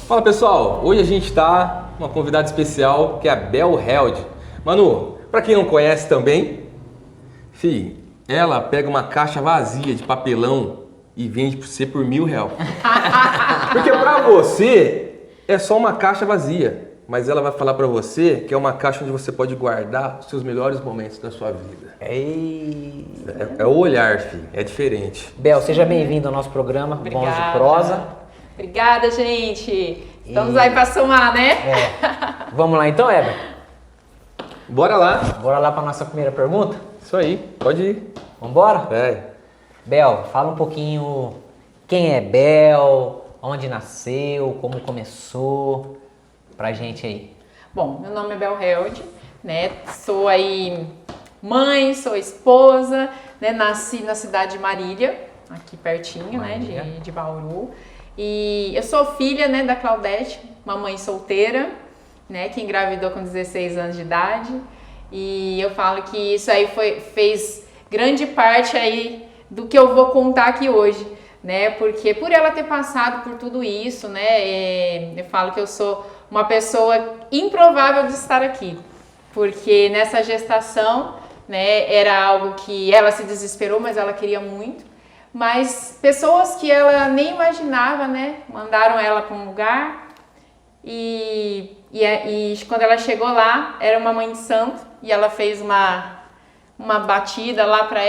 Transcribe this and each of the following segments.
Fala pessoal, hoje a gente tá com uma convidada especial que é a Bel Held. Manu, pra quem não conhece também, ela pega uma caixa vazia de papelão e vende pra você por R$1.000. Porque pra você é só uma caixa vazia, mas ela vai falar pra você que é uma caixa onde você pode guardar os seus melhores momentos da sua vida. É o olhar, é diferente. Bel, seja bem-vindo ao nosso programa, Bons de Prosa. Obrigada, gente. Estamos aí para somar, né? Vamos lá então, Eber? Bora lá. Bora lá para nossa primeira pergunta? Isso aí, pode ir. Vambora? É. Bel, fala um pouquinho quem é Bel, onde nasceu, como começou, pra gente aí. Bom, meu nome é Bel Held, né? Sou aí mãe, sou esposa, né? Nasci na cidade de Marília, aqui pertinho, Marília, né? De Bauru. E eu sou filha, né, da Claudete, uma mãe solteira, né? Que engravidou com 16 anos de idade. E eu falo que isso aí fez grande parte aí do que eu vou contar aqui hoje, né? Porque por ela ter passado por tudo isso, né? Eu falo que eu sou uma pessoa improvável de estar aqui, porque nessa gestação, né? Era algo que ela se desesperou, mas ela queria muito. Mas pessoas que ela nem imaginava, né? Mandaram ela para um lugar e quando ela chegou lá, era uma mãe de santo e ela fez uma batida lá para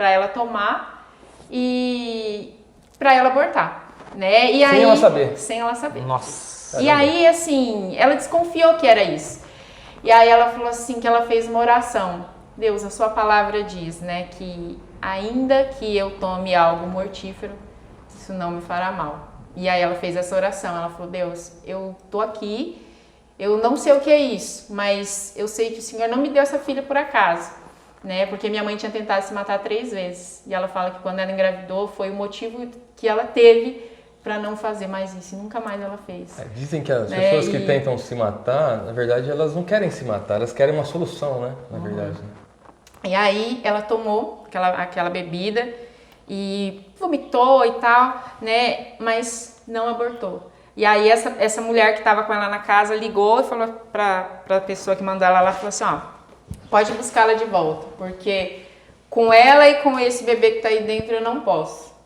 ela tomar e para ela abortar, né? E Sem ela saber. Sem ela saber. Nossa. E aí, assim, ela desconfiou que era isso. E aí ela falou assim que ela fez uma oração. Deus, a sua palavra diz, né, que ainda que eu tome algo mortífero, isso não me fará mal. E aí ela fez essa oração, ela falou, Deus, eu tô aqui, eu não sei o que é isso, mas eu sei que o Senhor não me deu essa filha por acaso, né? Porque minha mãe tinha tentado se matar 3 vezes. E ela fala que quando ela engravidou foi o motivo que ela teve para não fazer mais isso. E nunca mais ela fez. Dizem que as pessoas que tentam se matar, na verdade, elas não querem se matar, elas querem uma solução, né? Na verdade. Né? E aí ela tomou aquela bebida e vomitou e tal, né? Mas não abortou. E aí essa mulher que estava com ela na casa ligou e falou para a pessoa que mandou ela lá, falou assim, ó, pode buscá-la de volta, porque com ela e com esse bebê que tá aí dentro eu não posso.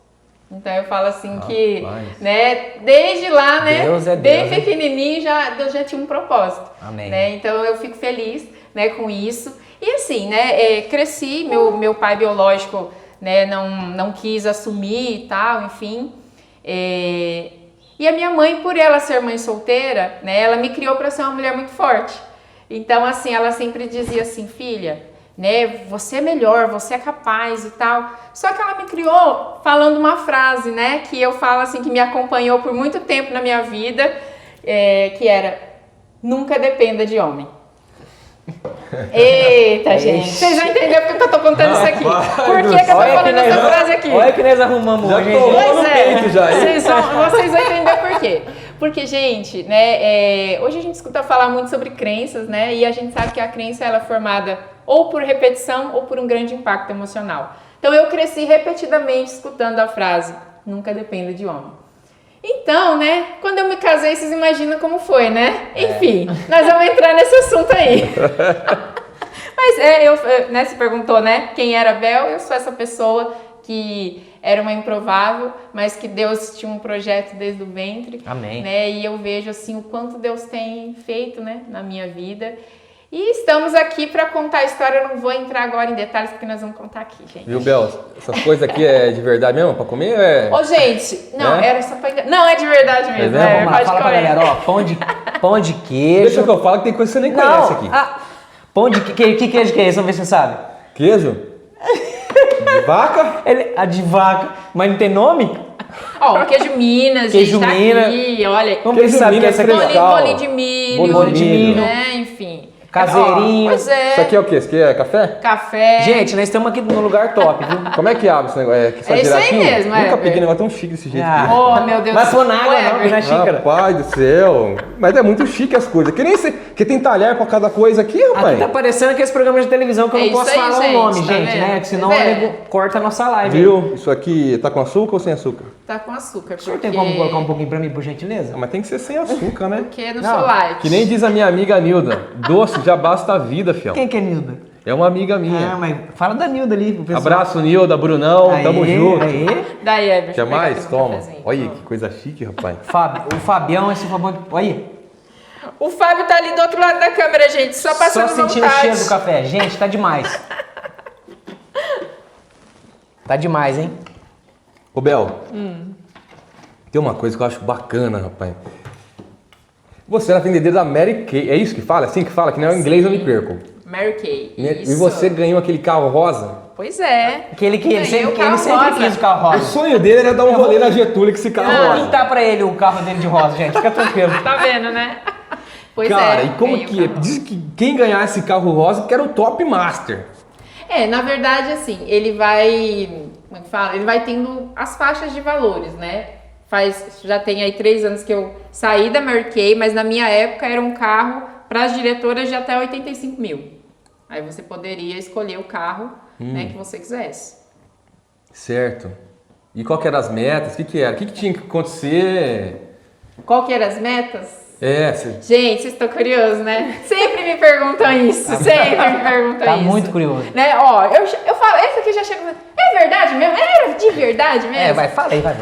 Então eu falo assim que, né, desde lá, né, bem pequenininho Deus já tinha um propósito. Amém. Né? Então eu fico feliz, né, com isso. E assim, né, cresci, meu pai biológico, né, não quis assumir e tal, enfim. E a minha mãe, por ela ser mãe solteira, né, ela me criou para ser uma mulher muito forte. Então, assim, ela sempre dizia assim, filha, né, você é melhor, você é capaz e tal. Só que ela me criou falando uma frase, né, que eu falo assim, que me acompanhou por muito tempo na minha vida, que era, nunca dependa de homem. Eita, gente, vocês já entenderam porque eu tô contando isso aqui? Por que eu tô falando essa frase aqui? Olha que nós arrumamos hoje, gente. Pois é, vocês vão entender por quê. Porque, gente, né, hoje a gente escuta falar muito sobre crenças, né, e a gente sabe que a crença ela é formada ou por repetição ou por um grande impacto emocional. Então, eu cresci repetidamente escutando a frase, nunca dependa de homem. Então, né, quando eu me casei, vocês imaginam como foi, né? Enfim, nós vamos entrar nesse assunto aí. Mas, né, você perguntou, né, quem era Bel? Eu sou essa pessoa que era uma improvável, mas que Deus tinha um projeto desde o ventre. Amém. Né? E eu vejo assim o quanto Deus tem feito, né, na minha vida. E estamos aqui para contar a história. Eu não vou entrar agora em detalhes porque nós vamos contar aqui, gente. Viu, Bel? Essas coisas aqui é de verdade mesmo? Pra comer? Ô, gente, não, era só pra... Não, é de verdade mesmo. Vamos lá, fala pra galera, ó, pão de queijo. Deixa que eu falo que tem coisa que você nem conhece aqui. Pão de queijo, que queijo que é esse? Vamos ver se você sabe. Queijo? De vaca? A de vaca, mas não tem nome? Ó, o queijo Minas, queijo gente, tá Minas. aqui, olha. Vamos ver se sabe que é essa aqui. Bolinho de milho. Bolo de milho. Né, enfim. Caseirinho. Pois é. Isso aqui é o quê? Isso aqui é café? Café. Gente, nós estamos aqui num lugar top, viu? Como é que abre esse negócio? É isso aí mesmo, Nunca peguei negócio tão chique desse jeito. Oh, meu Deus. Mas pôr na água não, na xícara. Rapaz do céu. Mas é muito chique as coisas. Que nem que tem talher pra cada coisa aqui, rapaz. Aqui tá parecendo aqueles programas de televisão que eu não posso falar o nome, tá gente, vendo? né? Que senão o nego corta a nossa live. Viu? Isso aqui tá com açúcar ou sem açúcar? tá com açúcar. O senhor tem como colocar um pouquinho pra mim, por gentileza? Ah, mas tem que ser sem açúcar, né? Porque não, Não, sou light. Que nem diz a minha amiga Nilda, doce já basta a vida, fião. Quem que é Nilda? É uma amiga minha. Ah, mas fala da Nilda ali pro pessoal. Abraço, Nilda, Brunão, tamo junto. Aê. Daí, Eber, Quer mais? pegar Toma. um cafezinho. Olha aí, que coisa chique, rapaz. O Fabião, esse Fabião. Olha aí. O Fábio tá ali do outro lado da câmera, gente, só passando Só sentindo vontade. o cheiro do café. Gente, tá demais. Tá demais, hein? Ô, Bel, tem uma coisa que eu acho bacana, rapaz. Você era vendedeira da Mary Kay, é isso que fala? Assim que fala? Que não é o inglês, eu me perco. Mary Kay, E isso. você ganhou aquele carro rosa? Pois é. Que ele Ganhei sempre, o que carro ele sempre rosa. quis o carro O rosa. sonho dele era dar um rolê na Getúlio com esse carro Eu vou rosa. pintar pra ele o carro dele de rosa, gente. Fica tranquilo. Tá vendo, né? Pois Cara, é. e como ganhei o que é? carro Diz que quem ganhar esse carro rosa que era o top master. Na verdade, assim, ele vai, como é que fala? Ele vai tendo as faixas de valores, né? Já tem aí 3 anos que eu saí da Mary Kay, mas na minha época era um carro para as diretoras de até 85 mil. Aí você poderia escolher o carro, né, que você quisesse. Certo. E qual que eram as metas? O que era? O que tinha que acontecer? Qual que eram as metas? Você... Gente, vocês estão curiosos, né? Sempre me perguntam isso, sempre me perguntam Tá isso. muito curioso. Né? Ó, eu falo, esse aqui já chega, é verdade mesmo? É de verdade mesmo? Fala aí, vai.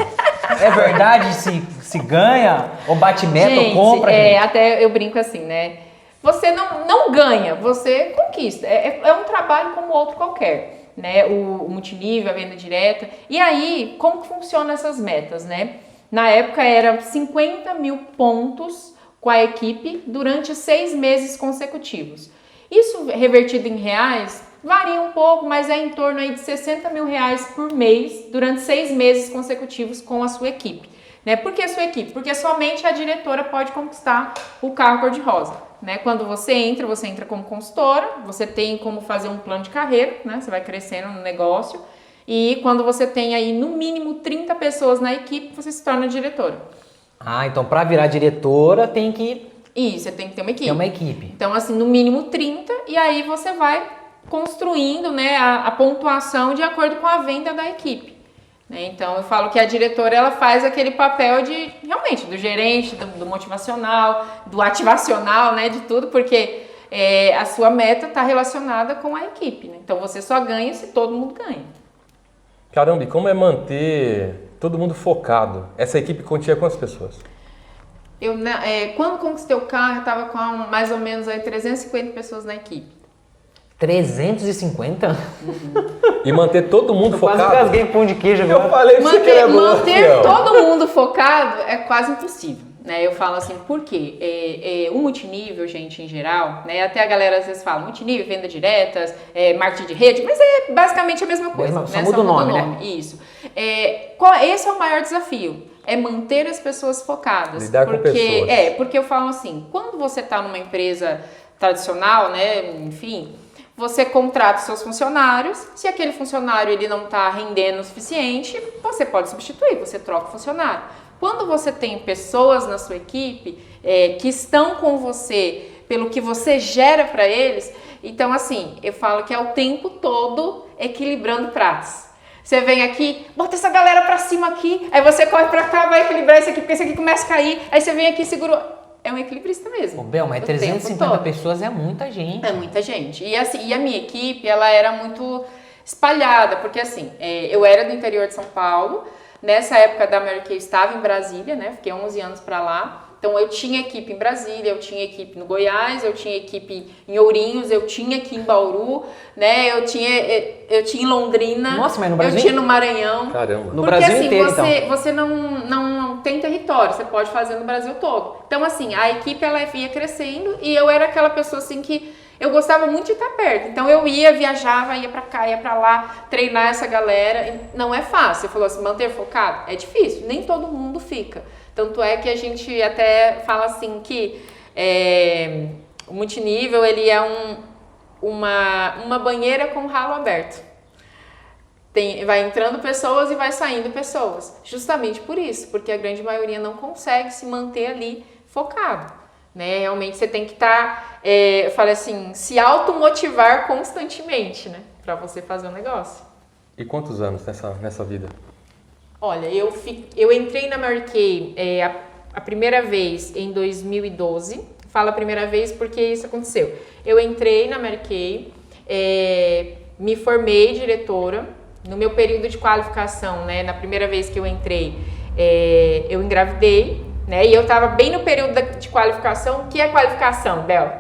É verdade se ganha, ou bate meta, Gente, ou compra, gente? até eu brinco assim, né? Você não ganha, você conquista. É um trabalho como outro qualquer, né? O multinível, a venda direta. E aí, como que funcionam essas metas, né? Na época, era 50 mil pontos com a equipe durante 6 meses consecutivos. Isso, revertido em reais, varia um pouco, mas é em torno aí de 60 mil reais por mês durante 6 meses consecutivos com a sua equipe. Né? Por que a sua equipe? Porque somente a diretora pode conquistar o carro cor-de-rosa. Né? Quando você entra como consultora, você tem como fazer um plano de carreira, né? Você vai crescendo no negócio. E quando você tem aí no mínimo 30 pessoas na equipe, você se torna diretora. Ah, então pra virar diretora tem que Isso, você tem que ter uma equipe. ter uma equipe. Então, assim, no mínimo 30, e aí você vai construindo, né, a pontuação de acordo com a venda da equipe. Né? Então, eu falo que a diretora, ela faz aquele papel de, realmente, do gerente, do motivacional, do ativacional, né, de tudo, porque a sua meta está relacionada com a equipe. Né? Então, você só ganha se todo mundo ganha. Caramba, e como é manter todo mundo focado? Essa equipe continha quantas pessoas? Quando conquistei o carro, eu estava com mais ou menos aí 350 pessoas na equipe. 350? E manter todo mundo Quase focado? rasguei pão de queijo Eu agora. falei pra você que era boa, Manter fiel. todo mundo focado é quase impossível. Né? Eu falo assim, por quê? O multinível, gente, em geral, né? Até a galera às vezes fala multinível, venda diretas, marketing de rede, mas é basicamente a mesma coisa. Só muda o nome, né? Isso. Esse é o maior desafio, é manter as pessoas focadas. Lidar com pessoas. Porque eu falo assim, quando você está numa empresa tradicional, né, enfim, você contrata seus funcionários, se aquele funcionário ele não está rendendo o suficiente, você pode substituir, você troca o funcionário. Quando você tem pessoas na sua equipe que estão com você pelo que você gera para eles, então assim, eu falo que é o tempo todo equilibrando pratos. Você vem aqui, bota essa galera pra cima aqui, aí você corre pra cá, vai equilibrar esse aqui, porque esse aqui começa a cair, aí você vem aqui e segura. É um equilibrista mesmo. Ô, Bel, mas o 350 tempo todo. pessoas é muita gente. É muita gente. E, assim, e a minha equipe, ela era muito espalhada, porque assim, eu era do interior de São Paulo, nessa época da Mary Kay eu estava em Brasília, né? Fiquei 11 anos pra lá. Então eu tinha equipe em Brasília, eu tinha equipe no Goiás, eu tinha equipe em Ourinhos, eu tinha aqui em Bauru, né? Eu tinha em Londrina. Nossa, mas no Brasil? Eu tinha no Maranhão. Caramba. No Porque Brasil assim, inteiro, você não tem território, você pode fazer no Brasil todo. Então assim, a equipe ela ia crescendo e eu era aquela pessoa assim que eu gostava muito de estar perto. Então eu viajava, ia pra cá, ia pra lá, treinar essa galera. E não é fácil. Você falou assim, manter focado? É difícil, nem todo mundo fica. Tanto é que a gente até fala assim que o multinível ele é uma banheira com ralo aberto. Vai entrando pessoas e vai saindo pessoas. Justamente por isso, porque a grande maioria não consegue se manter ali focado. Né? Realmente você tem que estar, eu falei assim, se automotivar constantemente, né? Para você fazer o negócio. E quantos anos nessa vida? Olha, eu entrei na Mary Kay a primeira vez em 2012. Falo a primeira vez porque isso aconteceu. Eu entrei na Mary Kay, me formei diretora. No meu período de qualificação, né, na primeira vez que eu entrei, eu engravidei, né, e eu estava bem no período de qualificação. O que é qualificação, Bel?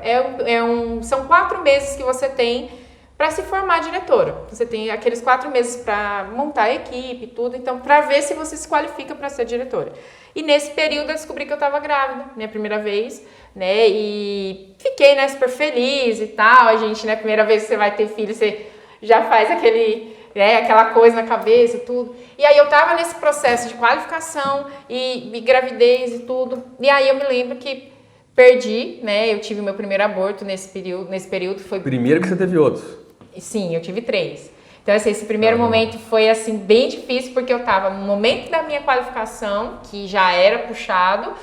São 4 meses que você tem para se formar diretora. Você tem aqueles 4 meses para montar a equipe e tudo, então para ver se você se qualifica para ser diretora. E nesse período eu descobri que eu estava grávida, minha primeira vez, né, e fiquei, né, super feliz e tal. A gente, né, primeira vez que você vai ter filho, você já faz aquela coisa na cabeça e tudo. E aí eu tava nesse processo de qualificação e gravidez e tudo. E aí eu me lembro que perdi, né? Eu tive meu primeiro aborto nesse período foi... Primeiro que você teve outros? Sim, eu tive 3. Então, assim, esse primeiro momento foi, assim, bem difícil, porque eu tava no momento da minha qualificação, que já era puxado,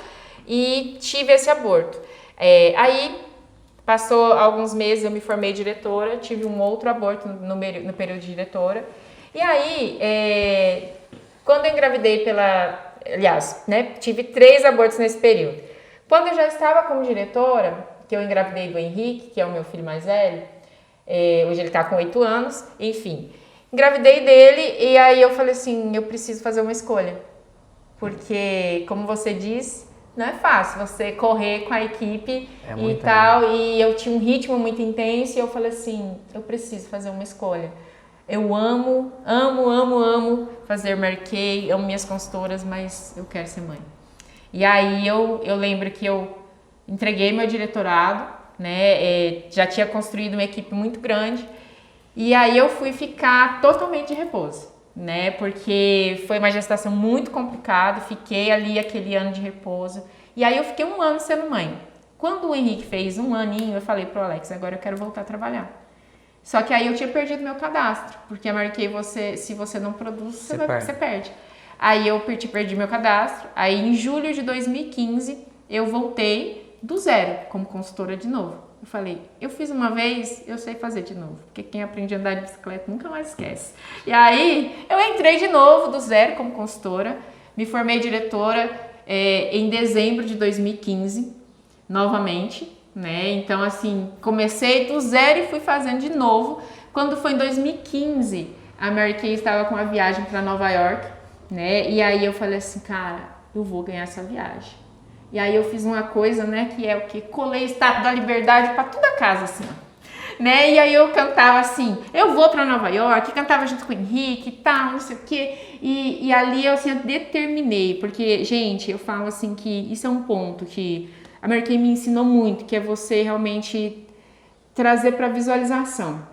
e tive esse aborto. Aí... Passou alguns meses, eu me formei diretora, tive um outro aborto no período de diretora. E aí, quando eu engravidei aliás, né, tive 3 abortos nesse período. Quando eu já estava como diretora, que eu engravidei do Henrique, que é o meu filho mais velho, hoje ele está com 8 anos, enfim. Engravidei dele e aí eu falei assim, eu preciso fazer uma escolha. Porque, como você disse, não é fácil você correr com a equipe e tal, e eu tinha um ritmo muito intenso e eu falei assim, eu preciso fazer uma escolha. Eu amo fazer Mary Kay, amo minhas consultoras, mas eu quero ser mãe. E aí eu lembro que eu entreguei meu diretorado, né, já tinha construído uma equipe muito grande, e aí eu fui ficar totalmente de repouso, né, porque foi uma gestação muito complicada, fiquei ali aquele ano de repouso, e aí eu fiquei 1 ano sendo mãe. Quando o Henrique fez 1 aninho, eu falei pro Alex, agora eu quero voltar a trabalhar. Só que aí eu tinha perdido meu cadastro, porque a Mary Kay, se você não produz, você perde. Aí eu perdi meu cadastro, aí em julho de 2015, eu voltei do zero como consultora de novo. Eu falei, eu fiz uma vez, eu sei fazer de novo, porque quem aprende a andar de bicicleta nunca mais esquece. E aí, eu entrei de novo do zero como consultora, me formei diretora em dezembro de 2015, novamente, né? Então, assim, comecei do zero e fui fazendo de novo. Quando foi em 2015, a Mary Kay estava com uma viagem para Nova York, né? E aí eu falei assim, cara, eu vou ganhar essa viagem. E aí eu fiz uma coisa, né, que é o que? Colei o Estátua da Liberdade para toda a casa, assim, né? E aí eu cantava assim, eu vou para Nova York, cantava junto com o Henrique e tal, não sei o quê. E ali eu, assim, eu determinei, porque, gente, eu falo assim que isso é um ponto que a Mary Kay me ensinou muito, que é você realmente trazer para visualização.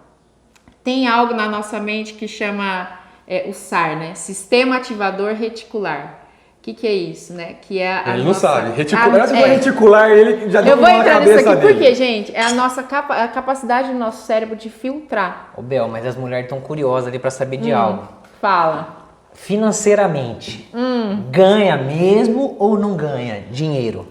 Tem algo na nossa mente que chama o SAR, né? Sistema Ativador Reticular. O que é isso, né? Que é ele não sabe. Reticular, ele já deu uma cabeça. Eu vou entrar nisso aqui dele. porque, gente, é a capacidade do nosso cérebro de filtrar. Ô, Bel, mas as mulheres estão curiosas ali para saber de algo. Fala. Financeiramente, ganha mesmo ou não ganha dinheiro?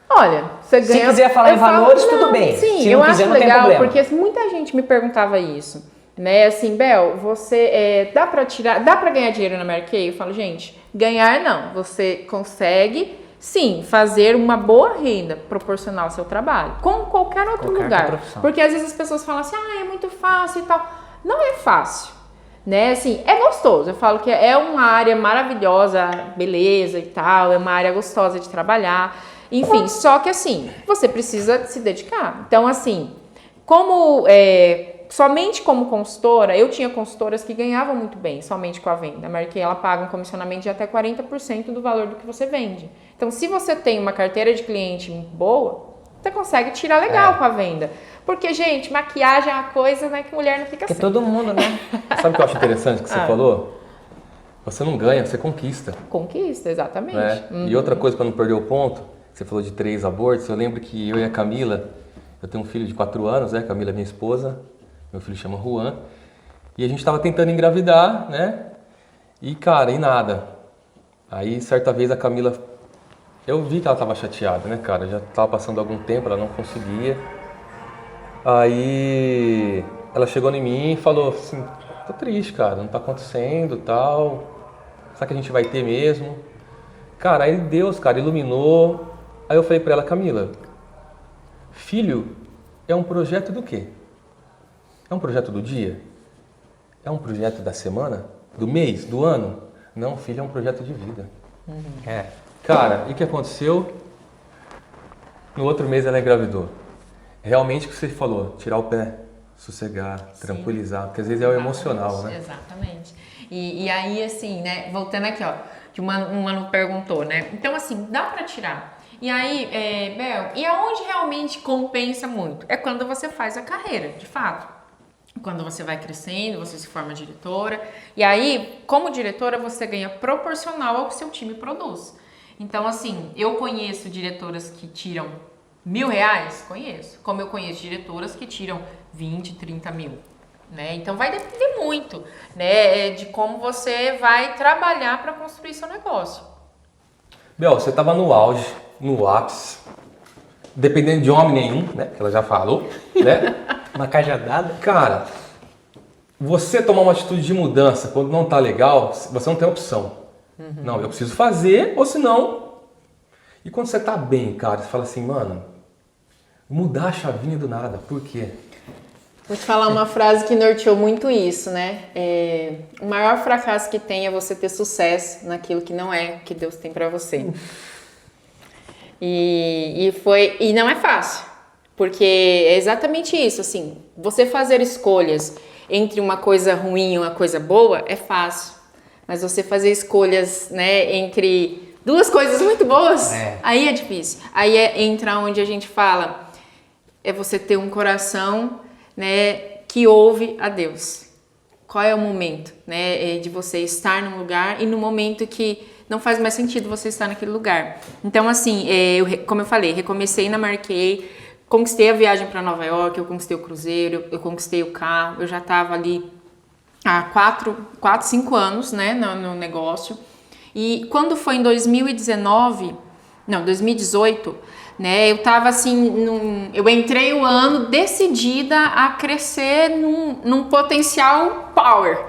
Olha, você ganha... Se quiser falar em valores, tudo bem. Sim, se eu não quiser, acho não tem legal, problema. porque muita gente me perguntava isso, né? Assim, Bel, você dá pra ganhar dinheiro na Mary Kay? Eu falo, gente, ganhar não. Você consegue, sim, fazer uma boa renda proporcional ao seu trabalho, como qualquer outro lugar. Porque às vezes as pessoas falam assim, é muito fácil e tal. Não é fácil, né? Assim, é gostoso. Eu falo que é uma área maravilhosa, beleza e tal, é uma área gostosa de trabalhar. Enfim, só que assim, você precisa se dedicar. Então, assim, somente como consultora, eu tinha consultoras que ganhavam muito bem, somente com a venda. A Mary Kay, ela paga um comissionamento de até 40% do valor do que você vende. Então, se você tem uma carteira de cliente boa, você consegue tirar legal com a venda. Porque, gente, maquiagem é uma coisa, né, que mulher não fica Porque assim. todo mundo, né? Sabe o que eu acho interessante que você falou? Você não ganha, você conquista. Conquista, exatamente. Né? E outra coisa, para não perder o ponto, você falou de 3 abortos, eu lembro que eu e a Camila, eu tenho um filho de 4 anos, né? Camila é minha esposa, meu filho chama Juan, e a gente estava tentando engravidar, né? E, cara, e nada. Aí, certa vez, a Camila, eu vi que ela estava chateada, né, cara? Já estava passando algum tempo, ela não conseguia. Aí, ela chegou em mim e falou assim, tô triste, cara, não tá acontecendo, tal. Será que a gente vai ter mesmo? Cara, aí Deus, cara, iluminou. Aí eu falei pra ela, Camila, filho é um projeto do quê? É um projeto do dia? É um projeto da semana? Do mês? Do ano? Não, filho, é um projeto de vida. É. Cara, e o que aconteceu? No outro mês ela engravidou. Realmente o que você falou, tirar o pé, sossegar, tranquilizar, porque às vezes é o emocional, né? Exatamente. E aí, assim, né, voltando aqui, ó, que o Manu perguntou, né? Então, assim, dá pra tirar. E aí, Bel, e aonde realmente compensa muito? É quando você faz a carreira, de fato. Quando você vai crescendo, você se forma diretora. E aí, como diretora, você ganha proporcional ao que seu time produz. Então, assim, eu conheço diretoras que tiram R$1.000, conheço. Como eu conheço diretoras que tiram 20, 30 mil. Né? Então, vai depender muito, né, de como você vai trabalhar para construir seu negócio. Bel, você estava no auge, no ápice, dependendo de homem nenhum, né? Que ela já falou, né? Uma cajadada? Cara, você tomar uma atitude de mudança quando não tá legal, você não tem opção. Não, eu preciso fazer, ou senão... E quando você tá bem, cara, você fala assim, mano, mudar a chavinha do nada, por quê? Vou te falar uma frase que norteou muito isso, né? O maior fracasso que tem é você ter sucesso naquilo que não é que Deus tem pra você. E não é fácil, porque é exatamente isso, assim, você fazer escolhas entre uma coisa ruim e uma coisa boa é fácil, mas você fazer escolhas, né, entre duas coisas muito boas, aí é difícil. Aí entra onde a gente fala, é você ter um coração, né, que ouve a Deus. Qual é o momento, né, de você estar num lugar e no momento que não faz mais sentido você estar naquele lugar. Então, assim, como eu falei, recomecei na Marquei, conquistei a viagem para Nova York, eu conquistei o cruzeiro, eu conquistei o carro, eu já estava ali há 4, 5 anos, né, no negócio. E quando foi em 2018, né, eu tava assim, eu entrei o ano decidida a crescer num potencial power.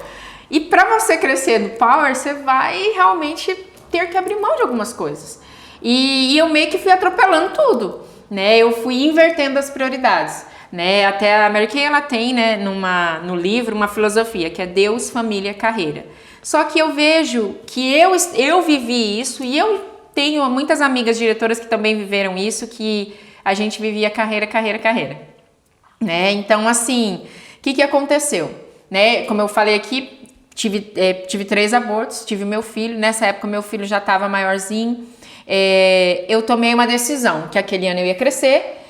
E para você crescer no power, você vai realmente ter que abrir mão de algumas coisas. E eu meio que fui atropelando tudo, né? Eu fui invertendo as prioridades, né? Até a Mary Kay, ela tem, né, no livro uma filosofia que é Deus, família, carreira. Só que eu vejo que eu vivi isso e eu tenho muitas amigas diretoras que também viveram isso, que a gente vivia carreira, né? Então, assim, o que aconteceu? Né? Como eu falei aqui, tive 3 abortos, tive meu filho, nessa época meu filho já estava maiorzinho, eu tomei uma decisão, que aquele ano eu ia crescer,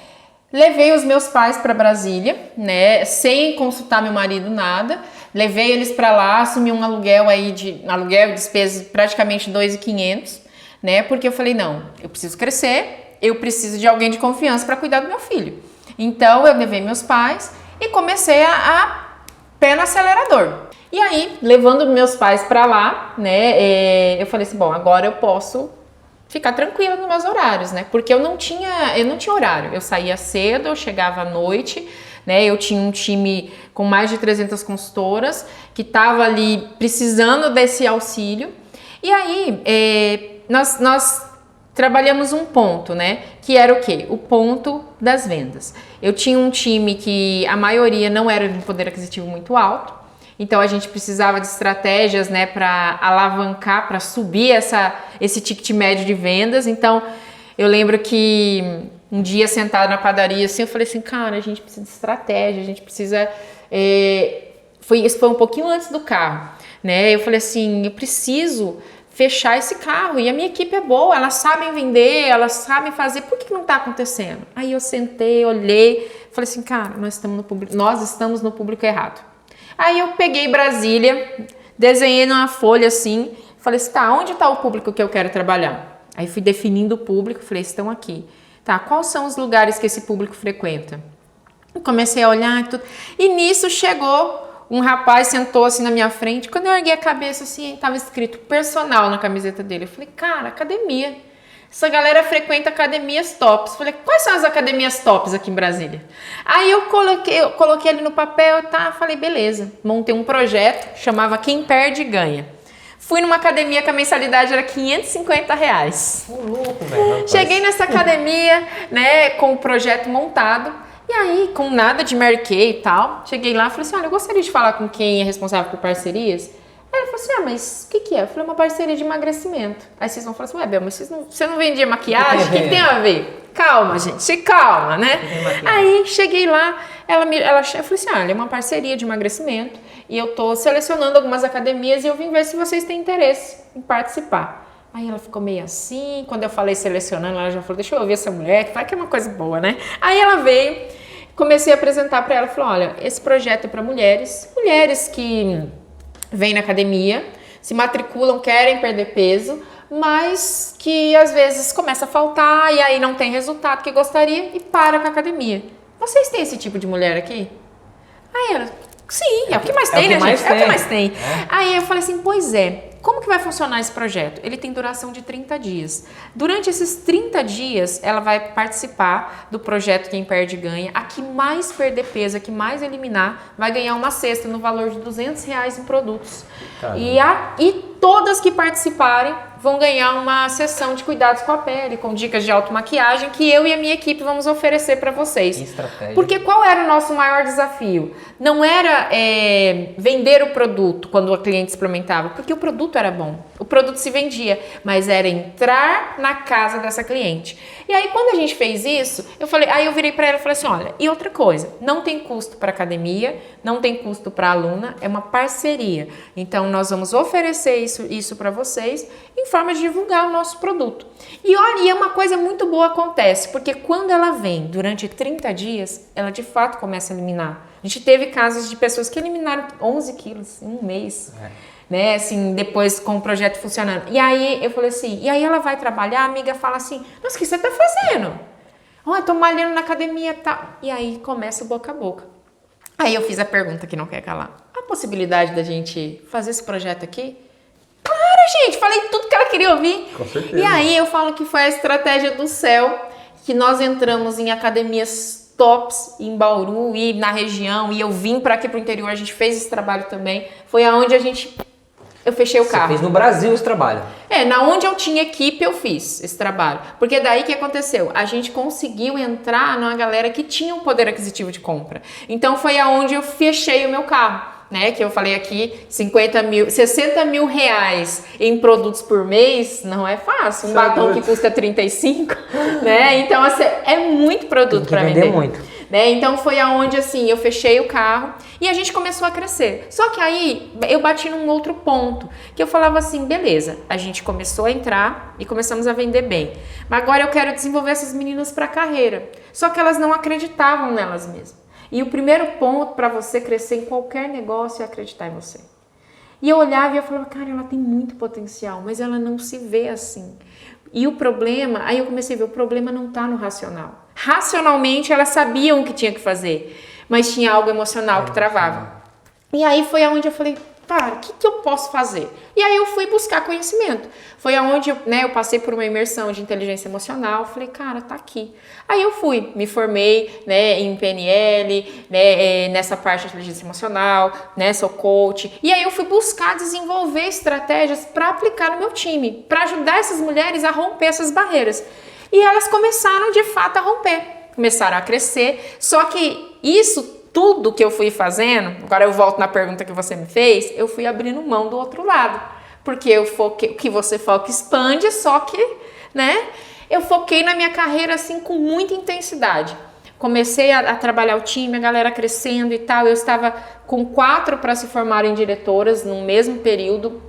levei os meus pais para Brasília, né, sem consultar meu marido, nada, levei eles para lá, assumi um aluguel aí aluguel e despesas praticamente 2.500, né, porque eu falei, não, eu preciso crescer, eu preciso de alguém de confiança para cuidar do meu filho. Então eu levei meus pais e comecei a pé no acelerador. E aí, levando meus pais para lá, né, eu falei assim, bom, agora eu posso ficar tranquila nos meus horários, né, porque eu não tinha horário, eu saía cedo, eu chegava à noite, né, eu tinha um time com mais de 300 consultoras que estava ali precisando desse auxílio, e aí nós trabalhamos um ponto, né, que era o quê? O ponto das vendas. Eu tinha um time que a maioria não era de poder aquisitivo muito alto, então a gente precisava de estratégias, né, para alavancar, para subir esse ticket médio de vendas. Então eu lembro que um dia sentado na padaria assim, eu falei assim, cara, a gente precisa de estratégia, a gente precisa... Isso foi um pouquinho antes do carro, né? Eu falei assim, eu preciso fechar esse carro e a minha equipe é boa, elas sabem vender, elas sabem fazer, por que não está acontecendo? Aí eu sentei, olhei, falei assim, cara, nós estamos no público errado. Aí eu peguei Brasília, desenhei numa folha assim, falei assim, tá, onde está o público que eu quero trabalhar? Aí fui definindo o público, falei, estão aqui. Tá, quais são os lugares que esse público frequenta? Eu comecei a olhar e tudo, e nisso chegou um rapaz, sentou assim na minha frente, quando eu erguei a cabeça assim, estava escrito personal na camiseta dele. Eu falei, cara, academia. Essa galera frequenta academias tops. Falei, quais são as academias tops aqui em Brasília? Aí eu coloquei ali no papel, tá? Falei, beleza. Montei um projeto, chamava Quem Perde Ganha. Fui numa academia que a mensalidade era R$550. Ô, louco, velho. Cheguei nessa academia, né, com o projeto montado. E aí, com nada de Mary Kay e tal, cheguei lá e falei assim, olha, eu gostaria de falar com quem é responsável por parcerias. Aí ele falou assim, mas o que é? Eu falei, uma parceria de emagrecimento. Aí vocês vão falar assim, ué, Bel, mas você não vendia maquiagem? O que tem a ver? Calma, gente, calma, né? Aí, cheguei lá, eu falei assim, olha, é uma parceria de emagrecimento e eu tô selecionando algumas academias e eu vim ver se vocês têm interesse em participar. Aí ela ficou meio assim, quando eu falei selecionando, ela já falou, deixa eu ouvir essa mulher, que vai que é uma coisa boa, né? Aí ela veio, comecei a apresentar para ela, falou, olha, esse projeto é para mulheres que vêm na academia, se matriculam, querem perder peso, mas que às vezes começa a faltar e aí não tem resultado que gostaria e para com a academia. Vocês têm esse tipo de mulher aqui? Aí ela, sim, é o que mais tem, né, gente? É o que mais tem. Aí eu falei assim, pois é. Como que vai funcionar esse projeto? Ele tem duração de 30 dias. Durante esses 30 dias, ela vai participar do projeto Quem Perde Ganha. A que mais perder peso, a que mais eliminar, vai ganhar uma cesta no valor de R$200 em produtos. E todas que participarem vão ganhar uma sessão de cuidados com a pele, com dicas de automaquiagem, que eu e a minha equipe vamos oferecer para vocês. Que estratégia. Porque qual era o nosso maior desafio? Não era vender o produto quando o cliente experimentava, porque o produto era bom, o produto se vendia, mas era entrar na casa dessa cliente. E aí quando a gente fez isso, eu virei para ela e falei assim, olha, e outra coisa, não tem custo para academia, não tem custo para aluna, é uma parceria. Então nós vamos oferecer isso para vocês em forma de divulgar o nosso produto. E olha, e uma coisa muito boa acontece, porque quando ela vem durante 30 dias, ela de fato começa a eliminar. A gente teve casos de pessoas que eliminaram 11 quilos em um mês. Né, assim, depois com o projeto funcionando. E aí eu falei assim, e aí ela vai trabalhar, a amiga fala assim, nossa, o que você tá fazendo? Eu tô malhando na academia e tal. E aí começa o boca a boca. Aí eu fiz a pergunta que não quer calar. A possibilidade da gente fazer esse projeto aqui? Claro, gente, falei tudo que ela queria ouvir. Com certeza. E aí eu falo que foi a estratégia do céu, que nós entramos em academias tops em Bauru e na região, e eu vim para aqui pro interior, a gente fez esse trabalho também. Foi aonde eu fechei o carro. Você fez no Brasil esse trabalho. Na onde eu tinha equipe eu fiz esse trabalho. Porque daí que aconteceu? A gente conseguiu entrar numa galera que tinha um poder aquisitivo de compra. Então foi aonde eu fechei o meu carro, né? Que eu falei aqui, 60 mil reais em produtos por mês, não é fácil. Um batom que custa 35, né? Então assim, é muito produto para vender. Muito. Né? Então foi aonde assim eu fechei o carro e a gente começou a crescer. Só que aí eu bati num outro ponto, que eu falava assim, beleza, a gente começou a entrar e começamos a vender bem. Mas agora eu quero desenvolver essas meninas para a carreira. Só que elas não acreditavam nelas mesmas. E o primeiro ponto para você crescer em qualquer negócio é acreditar em você. E eu olhava e eu falava, cara, ela tem muito potencial, mas ela não se vê assim. E o problema, aí eu comecei a ver, o problema não está no racional. Racionalmente elas sabiam o que tinha que fazer, mas tinha algo emocional que travava. E aí foi aonde eu falei, cara, o que eu posso fazer? E aí eu fui buscar conhecimento. Foi aonde eu passei por uma imersão de inteligência emocional. Falei, cara, tá aqui. Aí eu fui, me formei, né, em PNL, né, nessa parte de inteligência emocional, né, sou coach. E aí eu fui buscar desenvolver estratégias para aplicar no meu time, para ajudar essas mulheres a romper essas barreiras. E elas começaram de fato a romper, começaram a crescer. Só que isso tudo que eu fui fazendo, agora eu volto na pergunta que você me fez, eu fui abrindo mão do outro lado. Porque eu foquei, o que você foca expande, só que, né, eu foquei na minha carreira assim com muita intensidade. Comecei a trabalhar o time, a galera crescendo e tal. Eu estava com 4 para se formarem diretoras no mesmo período.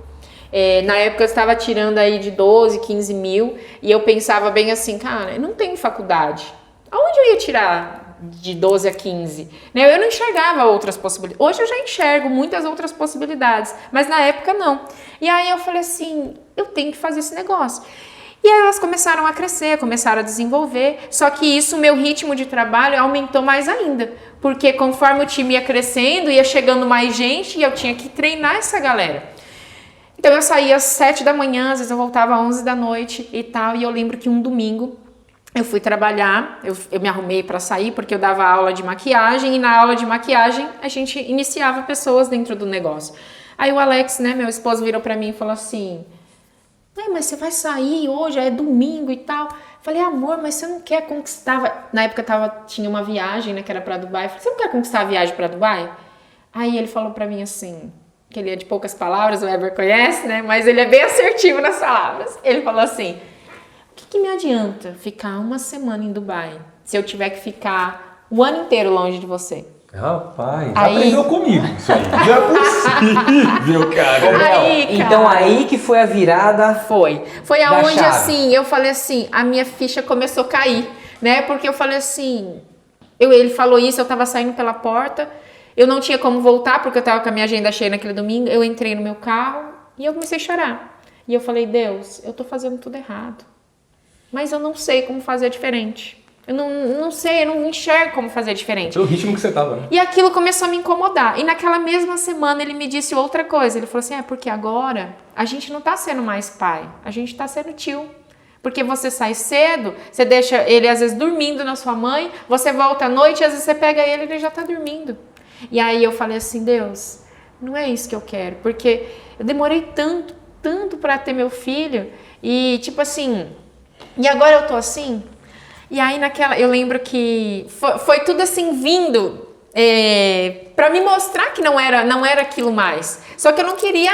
Na época eu estava tirando aí de 12, 15 mil e eu pensava bem assim, cara, eu não tenho faculdade. Aonde eu ia tirar de 12 a 15? Eu não enxergava outras possibilidades. Hoje eu já enxergo muitas outras possibilidades, mas na época não. E aí eu falei assim, eu tenho que fazer esse negócio. E aí elas começaram a crescer, começaram a desenvolver, só que isso, meu ritmo de trabalho aumentou mais ainda, porque conforme o time ia crescendo, ia chegando mais gente e eu tinha que treinar essa galera. Então eu saía às 7 da manhã, às vezes eu voltava às 11 da noite e tal, e eu lembro que um domingo eu fui trabalhar, eu me arrumei para sair porque eu dava aula de maquiagem e na aula de maquiagem a gente iniciava pessoas dentro do negócio. Aí o Alex, né, meu esposo, virou pra mim e falou assim, mas você vai sair hoje, é domingo e tal. Falei, amor, mas você não quer conquistar... Na época tinha uma viagem, né, que era pra Dubai. Falei, você não quer conquistar a viagem pra Dubai? Aí ele falou pra mim assim, que ele é de poucas palavras, o Weber conhece, né, mas ele é bem assertivo nas palavras. Ele falou assim, o que me adianta ficar uma semana em Dubai se eu tiver que ficar o ano inteiro longe de você? Rapaz, Aí- aprendeu comigo isso aí. Não é possível, cara. Aí, cara. Então aí que foi a virada. Foi Da aonde, chave. assim, eu falei assim, a minha ficha começou a cair, né? Porque eu falei assim, ele falou isso, eu tava saindo pela porta, eu não tinha como voltar, porque eu tava com a minha agenda cheia naquele domingo, eu entrei no meu carro e eu comecei a chorar. E eu falei, Deus, eu tô fazendo tudo errado, mas eu não sei como fazer diferente. Eu não sei, eu não enxergo como fazer diferente. Pelo ritmo que você tava, né? E aquilo começou a me incomodar. E naquela mesma semana ele me disse outra coisa. Ele falou assim, porque agora a gente não tá sendo mais pai, a gente tá sendo tio. Porque você sai cedo, você deixa ele às vezes dormindo na sua mãe, você volta à noite e às vezes você pega ele e ele já tá dormindo. E aí eu falei assim, Deus, não é isso que eu quero. Porque eu demorei tanto pra ter meu filho. E tipo assim, e agora eu tô assim... E aí eu lembro que foi tudo assim vindo para me mostrar que não era aquilo mais. Só que eu não queria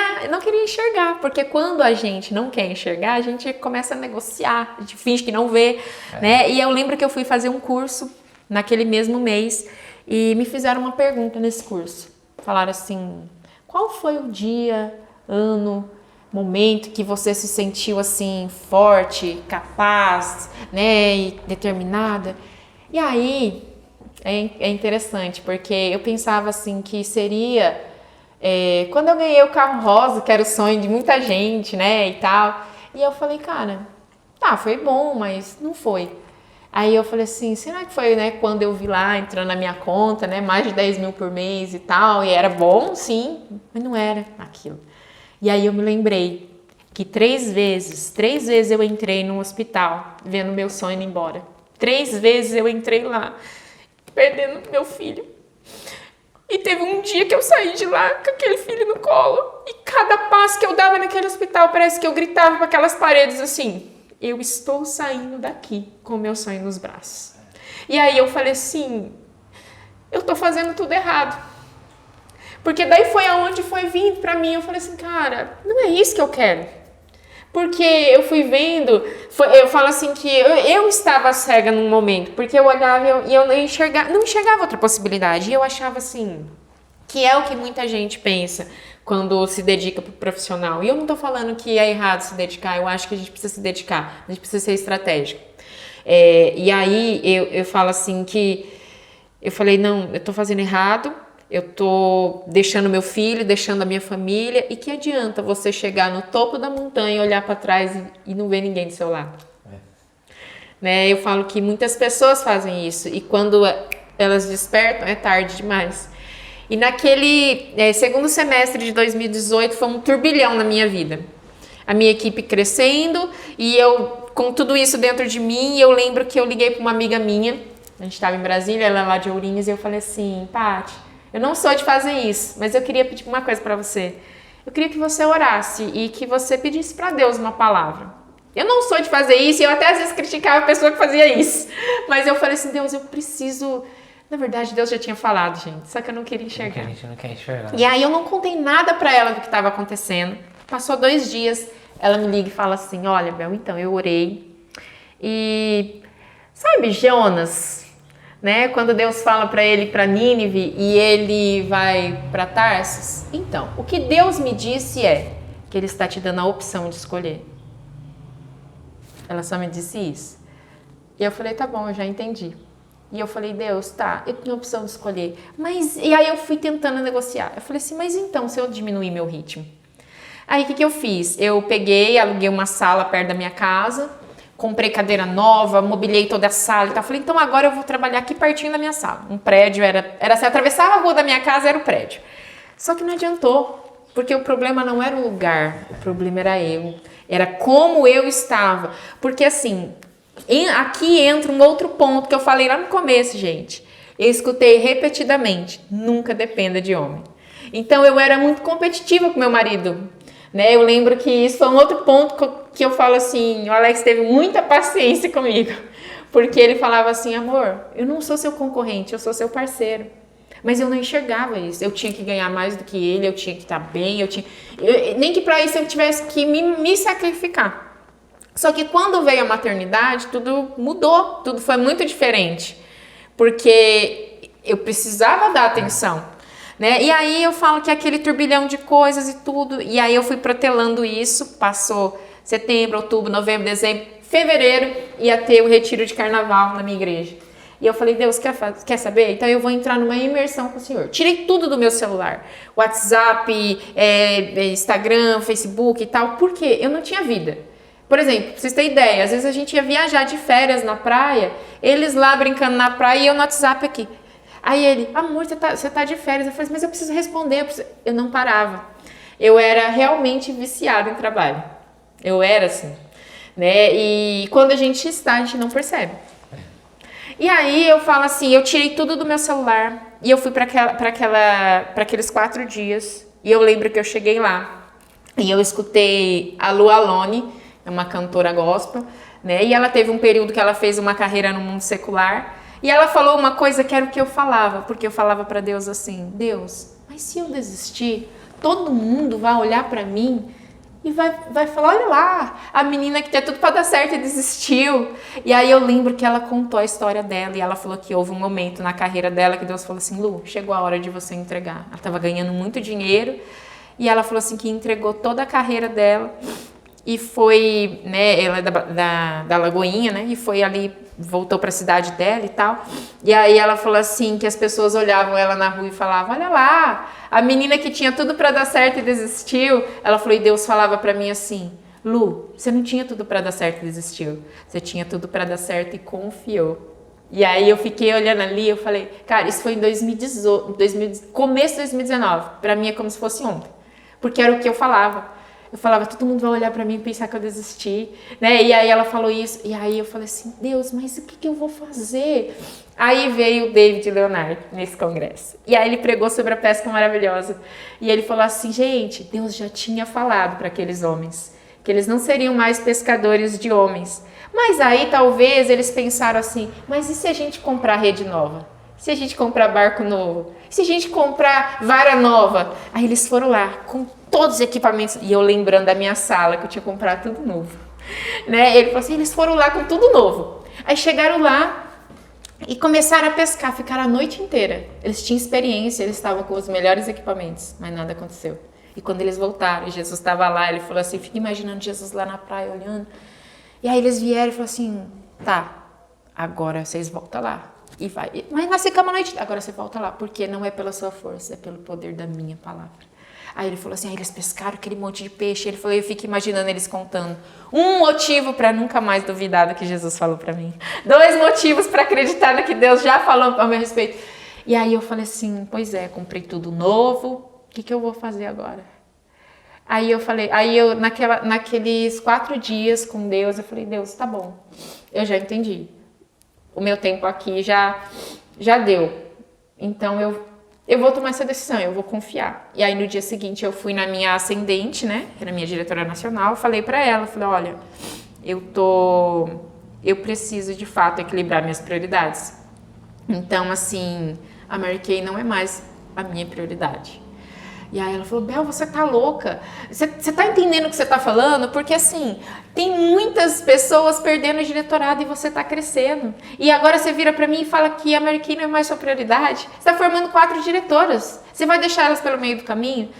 enxergar, porque quando a gente não quer enxergar, a gente começa a negociar, a gente finge que não vê, né? E eu lembro que eu fui fazer um curso naquele mesmo mês e me fizeram uma pergunta nesse curso. Falaram assim, qual foi o dia, ano, momento que você se sentiu assim forte, capaz, né, e determinada? E aí é interessante, porque eu pensava assim que seria quando eu ganhei o carro rosa, que era o sonho de muita gente, né, e tal. E eu falei, cara, tá, foi bom, mas não foi. Aí eu falei assim, será que foi, né, quando eu vi lá entrando na minha conta, né, mais de 10 mil por mês e tal, e era bom, sim, mas não era aquilo. E aí eu me lembrei que 3 vezes eu entrei num hospital, vendo meu sonho ir embora. 3 vezes eu entrei lá, perdendo meu filho. E teve um dia que eu saí de lá com aquele filho no colo. E cada passo que eu dava naquele hospital, parece que eu gritava para aquelas paredes assim, eu estou saindo daqui com meu sonho nos braços. E aí eu falei assim, eu tô fazendo tudo errado. Porque daí foi aonde foi vindo pra mim, eu falei assim, cara, não é isso que eu quero. Porque eu fui vendo, eu falo assim que eu estava cega num momento, porque eu olhava e eu não enxergava outra possibilidade. E eu achava assim, que é o que muita gente pensa quando se dedica pro profissional. E eu não tô falando que é errado se dedicar, eu acho que a gente precisa se dedicar, a gente precisa ser estratégico. E aí eu falo assim que, eu falei, não, eu tô fazendo errado, eu tô deixando meu filho, deixando a minha família, e que adianta você chegar no topo da montanha, olhar para trás e não ver ninguém do seu lado? Né? Eu falo que muitas pessoas fazem isso, e quando elas despertam é tarde demais. E naquele segundo semestre de 2018 foi um turbilhão na minha vida. A minha equipe crescendo, e eu com tudo isso dentro de mim, eu lembro que eu liguei para uma amiga minha, a gente estava em Brasília, ela é lá de Ourinhos, e eu falei assim, Paty, eu não sou de fazer isso, mas eu queria pedir uma coisa para você. Eu queria que você orasse e que você pedisse para Deus uma palavra. Eu não sou de fazer isso, e eu até às vezes criticava a pessoa que fazia isso. Mas eu falei assim, Deus, eu preciso... Na verdade, Deus já tinha falado, gente, só que eu não queria enxergar. A gente não quer enxergar. E aí eu não contei nada para ela do que estava acontecendo. Passou 2 dias, ela me liga e fala assim, olha, Bel, então eu orei. E sabe Jonas... Né? Quando Deus fala para ele para Nínive e ele vai para Tarsis. Então, o que Deus me disse é que Ele está te dando a opção de escolher. Ela só me disse isso. E eu falei, tá bom, eu já entendi. E eu falei, Deus, tá, eu tenho a opção de escolher. Mas, e aí eu fui tentando negociar. Eu falei assim, mas então, se eu diminuir meu ritmo? Aí o que eu fiz? Eu peguei, aluguei uma sala perto da minha casa, comprei cadeira nova, mobiliei toda a sala e tal. Falei, então agora eu vou trabalhar aqui pertinho da minha sala. Um prédio, era assim, atravessava a rua da minha casa, era o prédio. Só que não adiantou, porque o problema não era o lugar, o problema era eu. Era como eu estava. Porque assim, aqui entra um outro ponto que eu falei lá no começo, gente. Eu escutei repetidamente, nunca dependa de homem. Então eu era muito competitiva com meu marido, né? Eu lembro que isso foi um outro ponto que eu falo assim, o Alex teve muita paciência comigo, porque ele falava assim, amor, eu não sou seu concorrente, eu sou seu parceiro. Mas eu não enxergava isso. Eu tinha que ganhar mais do que ele, eu tinha que estar bem, nem que para isso eu tivesse que me sacrificar. Só que quando veio a maternidade, tudo mudou, tudo foi muito diferente. Porque eu precisava dar atenção, né? E aí eu falo que aquele turbilhão de coisas e tudo, e aí eu fui protelando isso, passou setembro, outubro, novembro, dezembro, fevereiro, ia ter o retiro de carnaval na minha igreja. E eu falei, Deus, quer saber? Então eu vou entrar numa imersão com o Senhor. Tirei tudo do meu celular. WhatsApp, Instagram, Facebook e tal. Por quê? Eu não tinha vida. Por exemplo, pra vocês terem ideia, às vezes a gente ia viajar de férias na praia, eles lá brincando na praia e eu no WhatsApp aqui. Aí ele, amor, você tá de férias. Eu falei, mas eu preciso responder. Eu não parava. Eu era realmente viciada em trabalho. Eu era assim, né? E quando a gente está, a gente não percebe. E aí eu falo assim, eu tirei tudo do meu celular e eu fui para aqueles 4 dias. E eu lembro que eu cheguei lá e eu escutei a Lu Alone, uma cantora gospel, né? E ela teve um período que ela fez uma carreira no mundo secular. E ela falou uma coisa que era o que eu falava, porque eu falava para Deus assim, Deus, mas se eu desistir, todo mundo vai olhar para mim e vai falar, olha lá, a menina que tinha tudo para dar certo e desistiu. E aí eu lembro que ela contou a história dela e ela falou que houve um momento na carreira dela que Deus falou assim, Lu, chegou a hora de você entregar. Ela estava ganhando muito dinheiro e ela falou assim que entregou toda a carreira dela e foi, né, ela é da Lagoinha, né, e foi ali, voltou para a cidade dela e tal. E aí ela falou assim que as pessoas olhavam ela na rua e falavam, olha lá, a menina que tinha tudo para dar certo e desistiu. Ela falou, e Deus falava para mim assim, Lu, você não tinha tudo para dar certo e desistiu. Você tinha tudo para dar certo e confiou. E aí eu fiquei olhando ali, eu falei, cara, isso foi em 2018, começo de 2019. Para mim é como se fosse ontem. Porque era o que eu falava. Eu falava, todo mundo vai olhar pra mim e pensar que eu desisti, né? E aí ela falou isso, e aí eu falei assim, Deus, mas o que eu vou fazer? Aí veio o David Leonard nesse congresso. E aí ele pregou sobre a pesca maravilhosa. E ele falou assim, gente, Deus já tinha falado para aqueles homens que eles não seriam mais pescadores de homens. Mas aí talvez eles pensaram assim, mas e se a gente comprar rede nova? Se a gente comprar barco novo? Se a gente comprar vara nova? Aí eles foram lá com todos os equipamentos. E eu lembrando da minha sala, que eu tinha comprado tudo novo. Né? Ele falou assim, eles foram lá com tudo novo. Aí chegaram lá e começaram a pescar. Ficaram a noite inteira. Eles tinham experiência, eles estavam com os melhores equipamentos. Mas nada aconteceu. E quando eles voltaram, Jesus estava lá. Ele falou assim, fica imaginando Jesus lá na praia, olhando. E aí eles vieram e falaram assim, tá, agora vocês voltam lá. E vai. Mas nós ficamos a noite. Agora você volta lá, porque não é pela sua força, é pelo poder da minha palavra. Aí ele falou assim, aí eles pescaram aquele monte de peixe. Ele falou, eu fico imaginando eles contando. Um motivo para nunca mais duvidar do que Jesus falou para mim. 2 motivos para acreditar no que Deus já falou a meu respeito. E aí eu falei assim, pois é, comprei tudo novo. O que eu vou fazer agora? Aí eu falei, naqueles 4 dias com Deus, eu falei, Deus, tá bom, eu já entendi. O meu tempo aqui já deu. Então eu vou tomar essa decisão, eu vou confiar. E aí no dia seguinte eu fui na minha ascendente, né, que era a minha diretora nacional, falei pra ela, falei, olha, eu preciso de fato equilibrar minhas prioridades. Então assim, a Mary Kay não é mais a minha prioridade. E aí ela falou, Bel, você tá louca? Você tá entendendo o que você tá falando? Porque assim, tem muitas pessoas perdendo o diretorado e você tá crescendo. E agora você vira pra mim e fala que a Mary Kay não é mais sua prioridade. Você tá formando 4 diretoras. Você vai deixar elas pelo meio do caminho?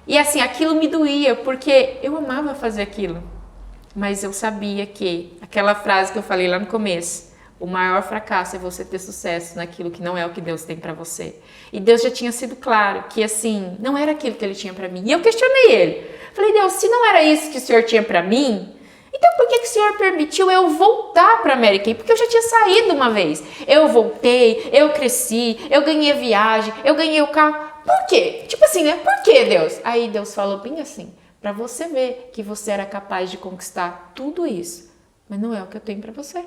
E assim, aquilo me doía, porque eu amava fazer aquilo. Mas eu sabia que, aquela frase que eu falei lá no começo, o maior fracasso é você ter sucesso naquilo que não é o que Deus tem pra você. E Deus já tinha sido claro que, assim, não era aquilo que Ele tinha pra mim. E eu questionei Ele. Falei, Deus, se não era isso que o Senhor tinha pra mim, então por que o Senhor permitiu eu voltar pra Mary Kay? Porque eu já tinha saído uma vez. Eu voltei, eu cresci, eu ganhei a viagem, eu ganhei o carro. Por quê? Tipo assim, né? Por quê, Deus? Aí Deus falou bem assim, pra você ver que você era capaz de conquistar tudo isso. Mas não é o que eu tenho pra você.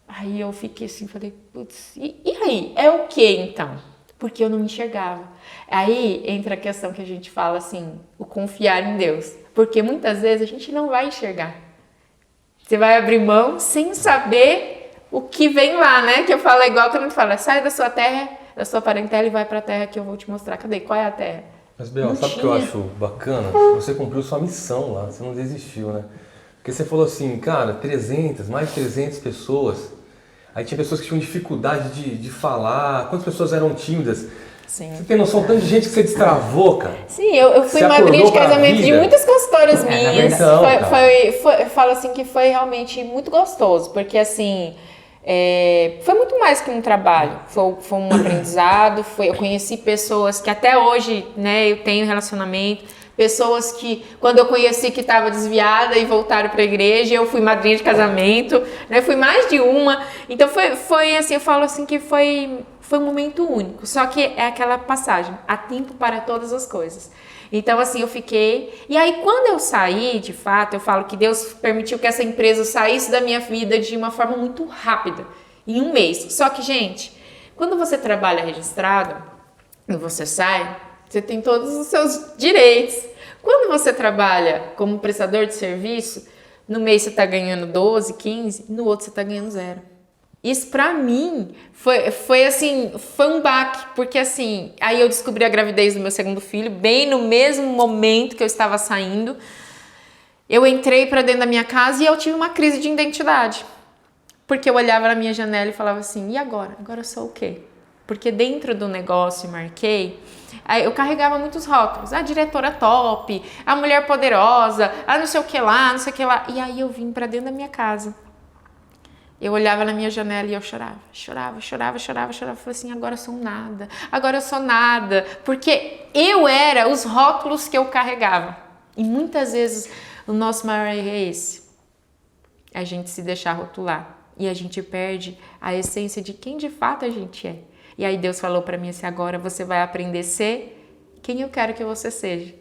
Aí eu fiquei assim, falei, putz, e aí? É o que então? porque eu não enxergava. Aí entra a questão que a gente fala assim, o confiar em Deus, porque muitas vezes a gente não vai enxergar. Você vai abrir mão sem saber o que vem lá, né? Que eu falo igual que eu não falo, sai da sua terra, da sua parentela e vai pra terra que eu vou te mostrar. Cadê? Qual é a terra? Mas, Bel, Não sabe o que tinha. eu acho bacana? Você cumpriu sua missão lá, você não desistiu, né? Porque você falou assim, cara, mais de 300 pessoas. Aí tinha pessoas que tinham dificuldade de falar. Quantas pessoas eram tímidas? Sim. Você tem noção tanto de gente que você destravou, cara? Sim, eu fui Você madrinha de acordou pra casamento de vida? muitas consultoras minhas. Então, Eu falo assim que foi realmente muito gostoso, porque assim, foi muito mais que um trabalho, foi um aprendizado, eu conheci pessoas que até hoje, né, eu tenho relacionamento, pessoas que quando eu conheci que estava desviada e voltaram para a igreja, eu fui madrinha de casamento, né, fui mais de uma, então foi assim, eu falo assim que foi um momento único, só que é aquela passagem, há tempo para todas as coisas. Então assim, eu fiquei, e aí quando eu saí, de fato, eu falo que Deus permitiu que essa empresa saísse da minha vida de uma forma muito rápida, em um mês. Só que, gente, quando você trabalha registrado e você sai, você tem todos os seus direitos. Quando você trabalha como prestador de serviço, no mês você está ganhando 12, 15, no outro você está ganhando 0. Isso pra mim foi assim, foi um baque, porque assim, aí eu descobri a gravidez do meu segundo filho, bem no mesmo momento que eu estava saindo. Eu entrei pra dentro da minha casa e eu tive uma crise de identidade. Porque eu olhava na minha janela e falava assim, e agora? Agora eu sou o quê? Porque dentro do negócio, marquei, eu carregava muitos rótulos. A diretora top, a mulher poderosa, a não sei o que lá, não sei o que lá. E aí eu vim pra dentro da minha casa. Eu olhava na minha janela e eu chorava. Falei assim, agora eu sou nada. Agora eu sou nada. Porque eu era os rótulos que eu carregava. E muitas vezes o nosso maior erro é esse. A gente se deixar rotular. E a gente perde a essência de quem de fato a gente é. E aí Deus falou pra mim assim, agora você vai aprender a ser quem eu quero que você seja.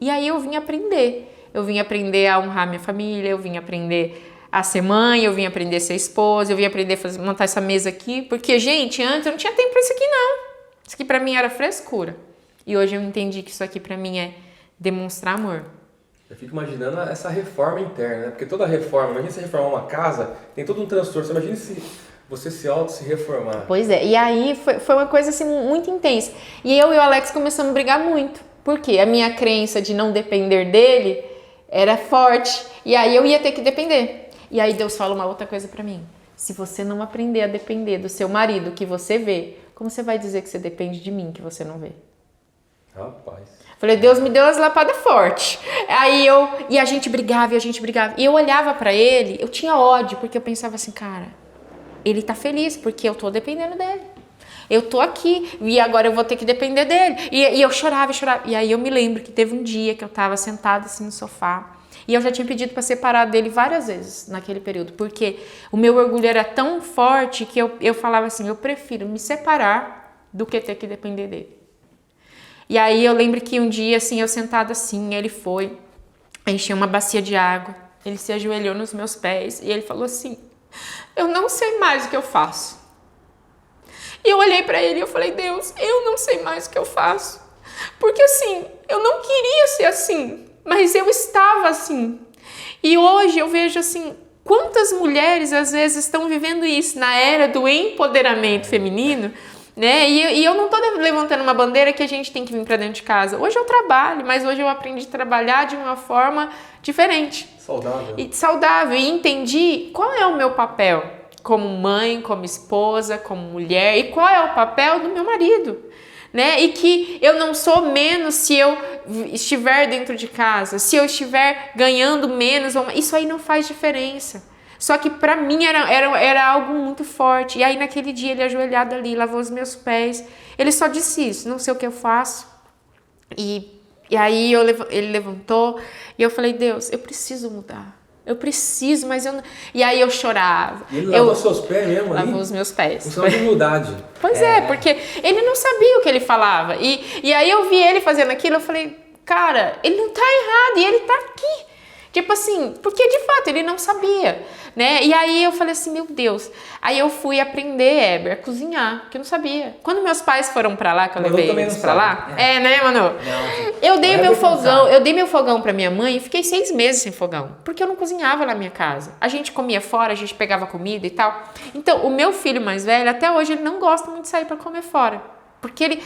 E aí eu vim aprender. Eu vim aprender a honrar minha família, eu vim aprender a ser mãe, eu vim aprender a ser esposa, eu vim aprender a montar essa mesa aqui. Porque, gente, antes eu não tinha tempo pra isso aqui, não. Isso aqui pra mim era frescura. E hoje eu entendi que isso aqui pra mim é demonstrar amor. Eu fico imaginando essa reforma interna, né? Porque toda reforma, imagina você reformar uma casa, tem todo um transtorno. Você imagina se você se reformar. Pois é, e aí foi uma coisa assim muito intensa. E eu e o Alex começamos a brigar muito. Por quê? A minha crença de não depender dele era forte. E aí eu ia ter que depender. E aí Deus fala uma outra coisa pra mim. Se você não aprender a depender do seu marido que você vê, como você vai dizer que você depende de mim que você não vê? Rapaz. Falei, Deus me deu as lapadas fortes. E a gente brigava. E eu olhava pra ele, eu tinha ódio, porque eu pensava assim, cara, ele tá feliz porque eu tô dependendo dele. Eu tô aqui e agora eu vou ter que depender dele. E eu chorava. E aí eu me lembro que teve um dia que eu tava sentada assim no sofá e eu já tinha pedido pra separar dele várias vezes naquele período, porque o meu orgulho era tão forte que eu falava assim, eu prefiro me separar do que ter que depender dele. E aí eu lembro que um dia, assim, eu sentada assim, ele foi, encheu uma bacia de água, ele se ajoelhou nos meus pés e ele falou assim, eu não sei mais o que eu faço. E eu olhei pra ele e eu falei, Deus, eu não sei mais o que eu faço. Porque assim, eu não queria ser assim, mas eu estava assim. E hoje eu vejo assim, quantas mulheres às vezes estão vivendo isso na era do empoderamento feminino, né? E eu não tô levantando uma bandeira que a gente tem que vir pra dentro de casa. Hoje eu trabalho, mas hoje eu aprendi a trabalhar de uma forma diferente. Saudável. E entendi qual é o meu papel como mãe, como esposa, como mulher, e qual é o papel do meu marido, né? E que eu não sou menos se eu estiver dentro de casa, se eu estiver ganhando menos, isso aí não faz diferença. Só que pra mim era algo muito forte. E aí naquele dia ele ajoelhado ali, lavou os meus pés, ele só disse isso, não sei o que eu faço. E aí ele levantou e eu falei, Deus, eu preciso mudar. Eu preciso, mas eu não... E aí eu chorava. E ele lavou seus pés mesmo ali? Lavou os meus pés. Um sinal de humildade. Pois é, porque ele não sabia o que ele falava. E aí eu vi ele fazendo aquilo, eu falei, cara, ele não tá errado e ele tá aqui. Tipo assim, porque de fato ele não sabia, né? E aí eu falei assim, meu Deus. Aí eu fui aprender, Heber, a cozinhar, porque eu não sabia. Quando meus pais foram pra lá, que eu levei eles pra lá, né, Manu? Não. Eu dei O meu Heber não fogão, sabe. eu dei meu fogão pra minha mãe e fiquei 6 meses sem fogão, porque eu não cozinhava na minha casa. A gente comia fora, a gente pegava comida e tal. Então, o meu filho mais velho, até hoje, ele não gosta muito de sair pra comer fora, porque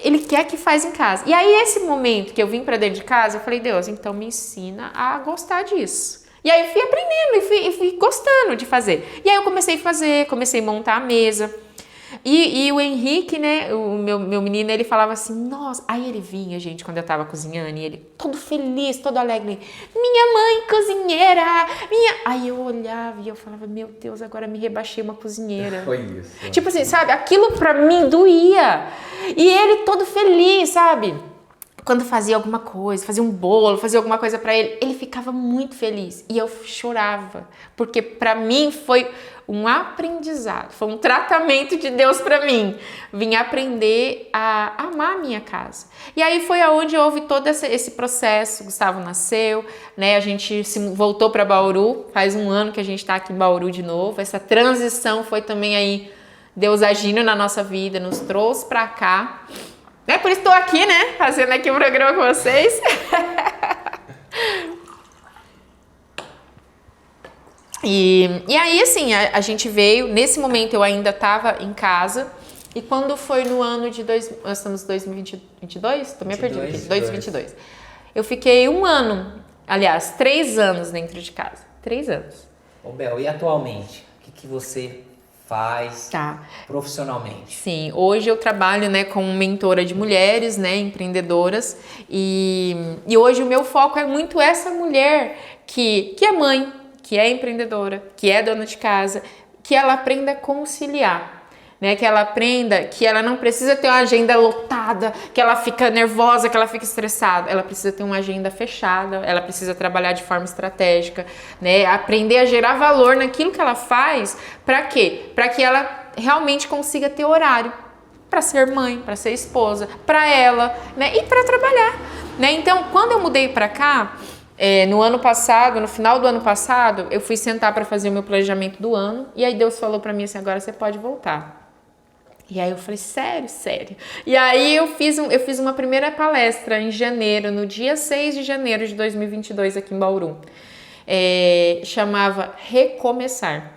ele quer que faz em casa. E aí, esse momento que eu vim pra dentro de casa, eu falei, Deus, então me ensina a gostar disso. E aí eu fui aprendendo e fui gostando de fazer. E aí eu comecei a fazer, comecei a montar a mesa. E o Henrique, né, o meu menino, ele falava assim, nossa, aí ele vinha, gente, quando eu tava cozinhando, e ele todo feliz, todo alegre, minha mãe cozinheira, Aí eu olhava e eu falava, meu Deus, agora me rebaixei uma cozinheira. Foi isso. Tipo assim, sabe, aquilo pra mim doía. E ele todo feliz, sabe? Quando fazia alguma coisa, fazia um bolo, fazia alguma coisa pra ele, ele ficava muito feliz. E eu chorava, porque pra mim foi um aprendizado, foi um tratamento de Deus pra mim. Vim aprender a amar a minha casa. E aí foi aonde houve todo esse processo. Gustavo nasceu, né? A gente voltou pra Bauru, faz 1 ano que a gente tá aqui em Bauru de novo. Essa transição foi também aí Deus agindo na nossa vida, nos trouxe pra cá. É por isso que estou aqui, né? Fazendo aqui um programa com vocês. E aí, assim, a gente veio. Nesse momento eu ainda estava em casa. E quando foi no ano de... Nós estamos em 2022? Estou meio perdida aqui. 2022. Eu fiquei 1 ano, aliás, 3 anos dentro de casa. 3 anos. Ô, Bel, e atualmente? O que você faz profissionalmente? Sim, hoje eu trabalho, né, como mentora de mulheres, né, empreendedoras, e hoje o meu foco é muito essa mulher que é mãe, que é empreendedora, que é dona de casa, que ela aprenda a conciliar. Né, que ela aprenda que ela não precisa ter uma agenda lotada, que ela fica nervosa, que ela fica estressada. Ela precisa ter uma agenda fechada, ela precisa trabalhar de forma estratégica, né, aprender a gerar valor naquilo que ela faz. Para quê? Para que ela realmente consiga ter horário para ser mãe, para ser esposa, para ela, né, e para trabalhar. Né? Então, quando eu mudei para cá, no ano passado, no final do ano passado, eu fui sentar para fazer o meu planejamento do ano, e aí Deus falou para mim assim, agora você pode voltar. E aí eu falei, sério? E aí eu fiz uma primeira palestra em janeiro, no dia 6 de janeiro de 2022, aqui em Bauru. Chamava Recomeçar.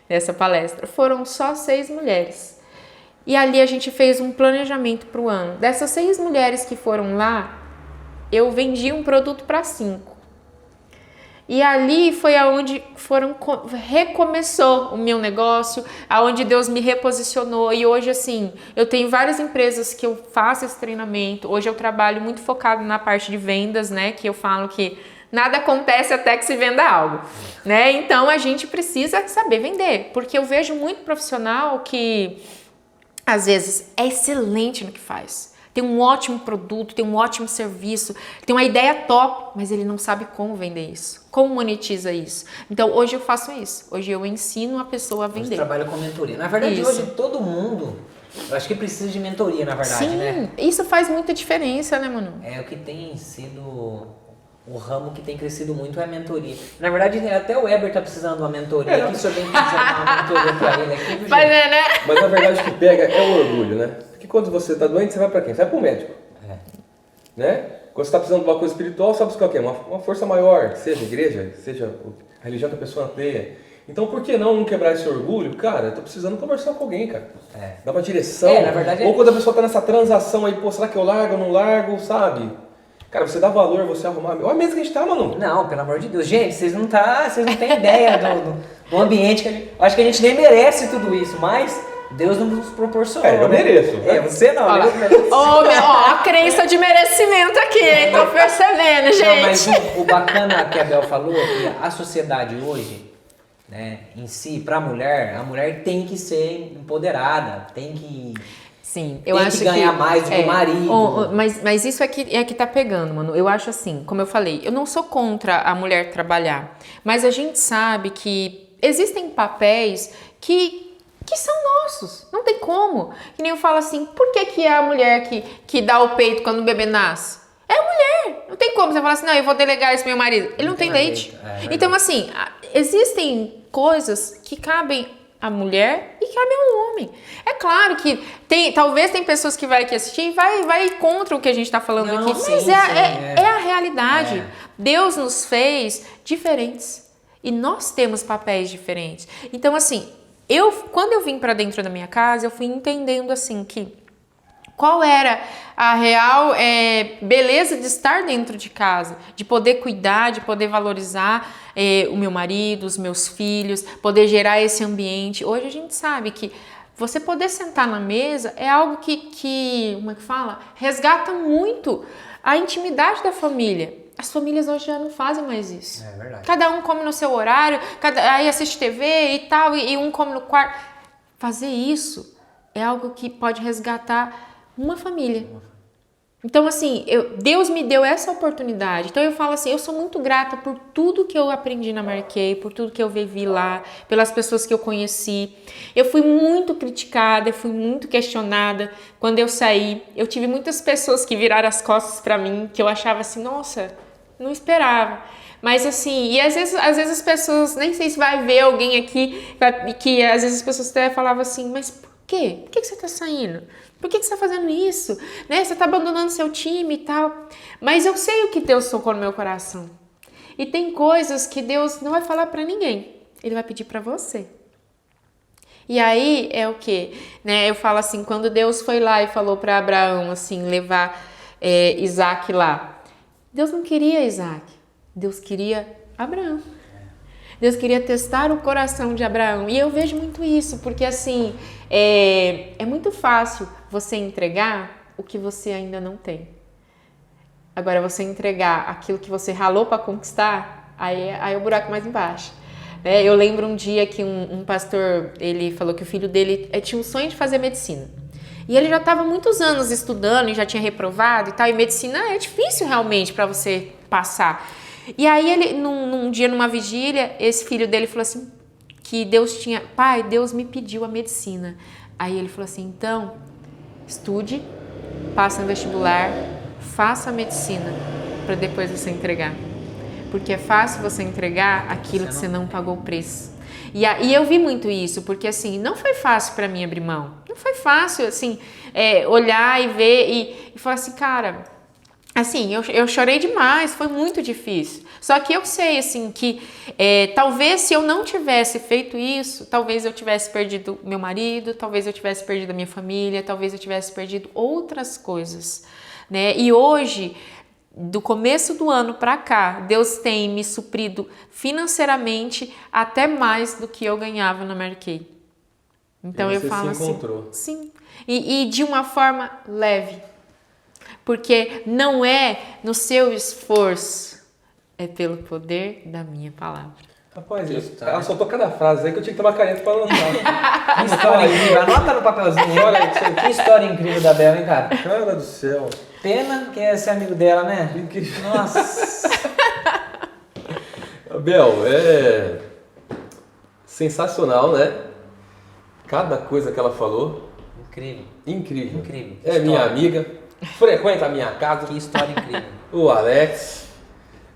Essa palestra. Foram só 6 mulheres. E ali a gente fez um planejamento para o ano. Dessas 6 mulheres que foram lá, eu vendi um produto para 5. E ali foi aonde recomeçou o meu negócio, aonde Deus me reposicionou. E hoje, assim, eu tenho várias empresas que eu faço esse treinamento. Hoje eu trabalho muito focado na parte de vendas, né? Que eu falo que nada acontece até que se venda algo, né? Então a gente precisa saber vender, porque eu vejo muito profissional que às vezes é excelente no que faz. Tem um ótimo produto, tem um ótimo serviço, tem uma ideia top, mas ele não sabe como vender isso, como monetiza isso. Então, hoje eu faço isso. Hoje eu ensino a pessoa a vender. Você trabalha com mentoria. Na verdade, isso. Hoje todo mundo, eu acho que precisa de mentoria, na verdade, Sim, né? Isso faz muita diferença, né, Manu? O que tem sido... O ramo que tem crescido muito é a mentoria. Na verdade, até o Heber tá precisando de uma mentoria. Aqui, o senhor tem que precisar de uma mentoria pra ele aqui. Mas né? Mas na verdade o que pega é o orgulho, né? Porque quando você tá doente, você vai pra quem? Você vai pro médico. Né? Quando você tá precisando de uma coisa espiritual, você vai buscar o quê? Uma força maior, seja a igreja, seja a religião que a pessoa tenha. Então por que não quebrar esse orgulho? Cara, eu tô precisando conversar com alguém, cara. Dar uma direção. Na verdade, ou quando a pessoa tá nessa transação aí, pô, será que eu largo ou não largo, sabe? Cara, você dá valor, você arrumar... Olha a mesa que a gente tá, Manu. Não, pelo amor de Deus. Gente, vocês não têm ideia do ambiente que a gente... Acho que a gente nem merece tudo isso, mas Deus nos proporcionou. Eu mereço. Você não. Olha, Deus merece. a crença de merecimento aqui, hein? Tô percebendo, gente. Não, mas o bacana que a Bel falou é que a sociedade hoje, né, em si, pra mulher, a mulher tem que ser empoderada, tem que... Sim, eu tem acho que ganhar mais do que o marido. Mas isso é que tá pegando, mano. Eu acho assim, como eu falei, eu não sou contra a mulher trabalhar, mas a gente sabe que existem papéis que são nossos, não tem como. Que nem eu falo assim, por que é a mulher que dá o peito quando o bebê nasce? É a mulher, tem como você falar assim, não, eu vou delegar isso pro meu marido. Ele não tem leite. Então, assim, existem coisas que cabem à mulher e cabem ao homem. É claro que talvez tem pessoas que vai aqui assistir e vai contra o que a gente tá falando aqui, mas é a realidade. Deus nos fez diferentes e nós temos papéis diferentes. Então, assim, quando eu vim para dentro da minha casa, eu fui entendendo assim que qual era a real beleza de estar dentro de casa, de poder cuidar, de poder valorizar o meu marido, os meus filhos, poder gerar esse ambiente. Hoje a gente sabe que você poder sentar na mesa é algo que como é que fala? Resgata muito a intimidade da família. As famílias hoje já não fazem mais isso. É verdade. Cada um come no seu horário, aí assiste TV e tal, e um come no quarto. Fazer isso é algo que pode resgatar uma família. Então, assim, Deus me deu essa oportunidade. Então, eu falo assim, eu sou muito grata por tudo que eu aprendi na Marquei, por tudo que eu vivi lá, pelas pessoas que eu conheci. Eu fui muito criticada, eu fui muito questionada. Quando eu saí, eu tive muitas pessoas que viraram as costas pra mim, que eu achava assim, nossa, não esperava. Mas assim, e às vezes as pessoas, nem sei se vai ver alguém aqui, que às vezes as pessoas até falavam assim, mas por quê? Por que você tá saindo? Por que você tá fazendo isso? Né? Você tá abandonando seu time e tal. Mas eu sei o que Deus tocou no meu coração. E tem coisas que Deus não vai falar pra ninguém. Ele vai pedir pra você. E aí é o quê? Né? Eu falo assim, quando Deus foi lá e falou pra Abraão, assim, levar Isaac lá. Deus não queria Isaac. Deus queria Abraão. Deus queria testar o coração de Abraão. E eu vejo muito isso, porque assim, é muito fácil você entregar o que você ainda não tem. Agora, você entregar aquilo que você ralou para conquistar, aí é o buraco mais embaixo. Eu lembro um dia que um pastor, ele falou que o filho dele tinha um sonho de fazer medicina. E ele já estava muitos anos estudando e já tinha reprovado e tal. E medicina é difícil realmente para você passar. E aí ele, num dia, numa vigília, esse filho dele falou assim, que pai, Deus me pediu a medicina. Aí ele falou assim, então, estude, passa no vestibular, faça a medicina, para depois você entregar. Porque é fácil você entregar aquilo que você não pagou o preço. E eu vi muito isso, porque assim, não foi fácil para mim abrir mão. Não foi fácil, assim, olhar e ver e falar assim, cara... Assim, eu chorei demais, foi muito difícil. Só que eu sei, assim, que talvez se eu não tivesse feito isso, talvez eu tivesse perdido meu marido, talvez eu tivesse perdido a minha família, talvez eu tivesse perdido outras coisas, né? E hoje, do começo do ano pra cá, Deus tem me suprido financeiramente até mais do que eu ganhava na Marquei. Então eu falo assim, sim, e de uma forma leve. Porque não é no seu esforço, é pelo poder da minha palavra. Rapaz, ela soltou cada frase aí que eu tinha que tomar caneta pra anotar. Que história incrível, anota no papelzinho. Olha, que história incrível da Bel, hein, cara? Cara do céu. Pena que é ser amigo dela, né? Nossa. Bel, é sensacional, né? Cada coisa que ela falou. Incrível. Incrível. Incrível. É minha amiga. Frequenta a minha casa. Que história incrível. O Alex,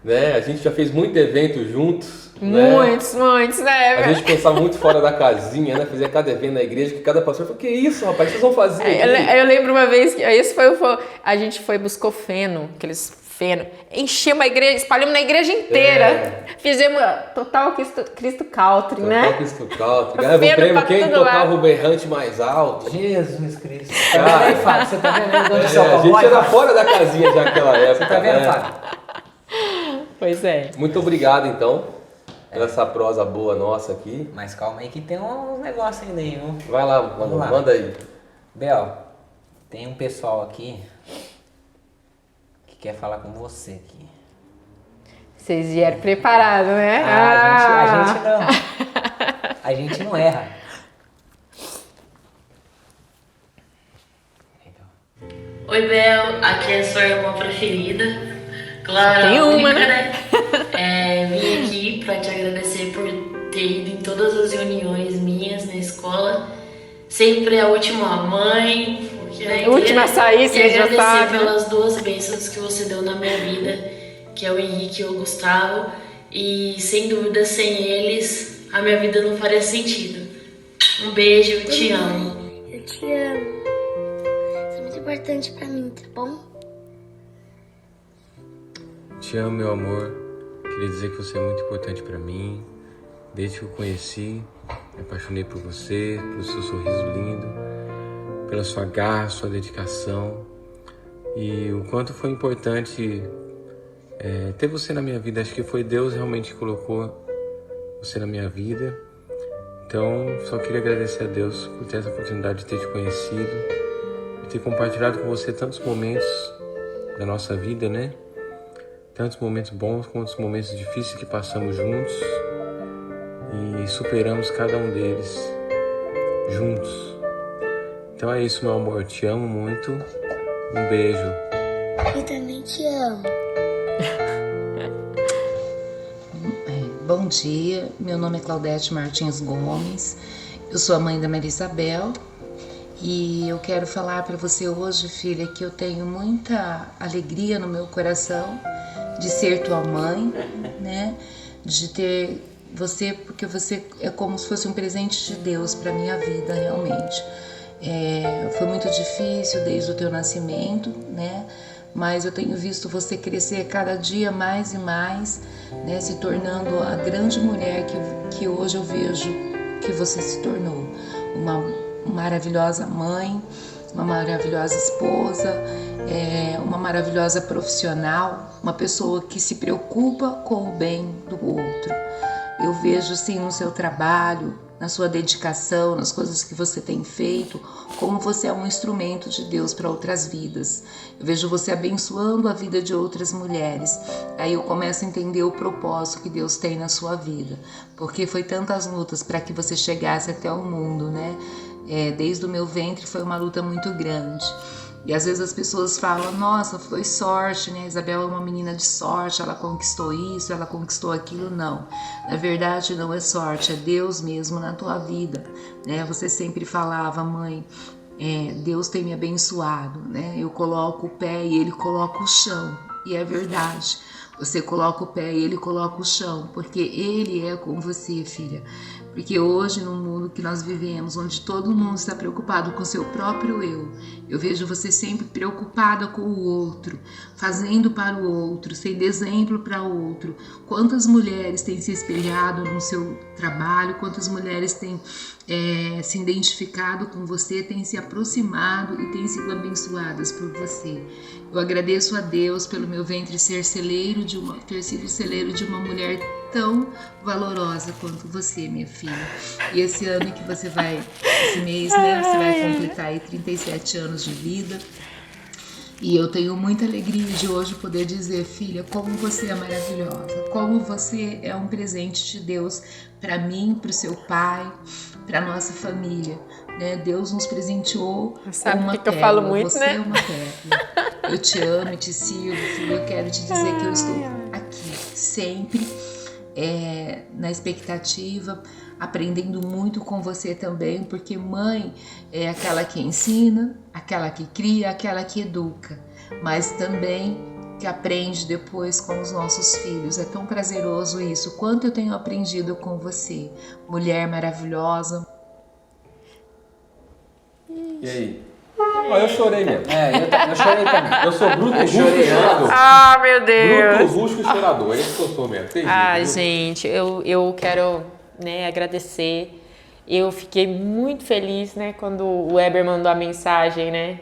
né? A gente já fez muito evento juntos. Muitos, né? A gente pensava muito fora da casinha, né? Fazia cada evento na igreja que cada pastor falou, que isso, rapaz, vocês vão fazer? Eu lembro uma vez que a gente buscou feno, enchemos a igreja, espalhamos na igreja inteira. Fizemos total Cristo Country, né? Total Cristo Country. Ganhava o prêmio quem tocava o berrante mais alto. Jesus Cristo. Cara, Fábio, você tá vendo? A gente era fora da casinha já naquela época. Você tá vendo, Fábio? Pois é. Muito obrigado, então, pela essa prosa boa nossa aqui. Mas calma aí que tem uns negócios ainda aí, viu? Vai lá, manda aí. Bel, tem um pessoal aqui que quer falar com você aqui. Vocês vieram preparados, né? A gente não. A gente não erra. Oi, Bel, aqui é a sua irmã preferida. Claro, tem a uma, única, né? Vim aqui pra te agradecer por ter ido em todas as reuniões minhas na escola. Sempre a última mãe, porque Última a sair, você já agradecer sabe. pelas 2 bênçãos que você deu na minha vida, que é o Henrique e o Gustavo. E sem dúvida, sem eles, a minha vida não faria sentido. Um beijo, te amo. Eu te amo. Você é muito importante pra mim, tá bom? Te amo, meu amor. Queria dizer que você é muito importante pra mim. Desde que eu conheci, me apaixonei por você, pelo seu sorriso lindo, pela sua garra, sua dedicação. E o quanto foi importante ter você na minha vida. Acho que foi Deus realmente que colocou você na minha vida. Então, só queria agradecer a Deus por ter essa oportunidade de ter te conhecido, de ter compartilhado com você tantos momentos da nossa vida, né? Tantos momentos bons quanto momentos difíceis que passamos juntos e superamos cada um deles juntos. Então é isso, meu amor. Eu te amo muito. Um beijo. Eu também te amo. Bom dia, meu nome é Claudete Martins Gomes, eu sou a mãe da Maria Isabel e eu quero falar para você hoje, filha, que eu tenho muita alegria no meu coração de ser tua mãe, né? De ter você, porque você é como se fosse um presente de Deus para minha vida, realmente. Foi muito difícil desde o teu nascimento, né? Mas eu tenho visto você crescer cada dia mais e mais, né? Se tornando a grande mulher que hoje eu vejo que você se tornou. Uma maravilhosa mãe, uma maravilhosa esposa, uma maravilhosa profissional, uma pessoa que se preocupa com o bem do outro. Eu vejo assim no seu trabalho, na sua dedicação, nas coisas que você tem feito, como você é um instrumento de Deus para outras vidas. Eu vejo você abençoando a vida de outras mulheres. Aí eu começo a entender o propósito que Deus tem na sua vida, porque foi tantas lutas para que você chegasse até o mundo, né? Desde o meu ventre foi uma luta muito grande. E às vezes as pessoas falam, nossa, foi sorte, né? Isabel é uma menina de sorte, ela conquistou isso, ela conquistou aquilo. Não, na verdade não é sorte, é Deus mesmo na tua vida, né? Você sempre falava, mãe, Deus tem me abençoado, né? Eu coloco o pé e Ele coloca o chão, e é verdade. Você coloca o pé e Ele coloca o chão, porque Ele é com você, filha. Porque hoje, no mundo que nós vivemos, onde todo mundo está preocupado com o seu próprio eu vejo você sempre preocupada com o outro, fazendo para o outro, sendo exemplo para o outro. Quantas mulheres têm se espelhado no seu trabalho, quantas mulheres têm se identificado com você, têm se aproximado e têm sido abençoadas por você. Eu agradeço a Deus pelo meu ventre ter sido celeiro de uma mulher tão valorosa quanto você, minha filha. E esse ano que você vai, esse mês, né, você vai completar aí 37 anos de vida. E eu tenho muita alegria de hoje poder dizer, filha, como você é maravilhosa, como você é um presente de Deus para mim, para o seu pai, para nossa família, né? Deus nos presenteou com uma pérola. Eu falo muito, você, né? É uma pérola. Eu te amo e te sirvo, filha. Eu quero te dizer que eu estou aqui sempre, na expectativa, aprendendo muito com você também, porque mãe é aquela que ensina, aquela que cria, aquela que educa, mas também que aprende depois com os nossos filhos. É tão prazeroso isso, quanto eu tenho aprendido com você, mulher maravilhosa. E aí? Eu chorei mesmo. Eu chorei também. Eu sou bruto, rústico e chorador. Ah, meu Deus! Bruto, rústico e chorador. É isso que eu sou mesmo. Ai, gente, eu quero, né, agradecer. Eu fiquei muito feliz, né, quando o Weber mandou a mensagem, né?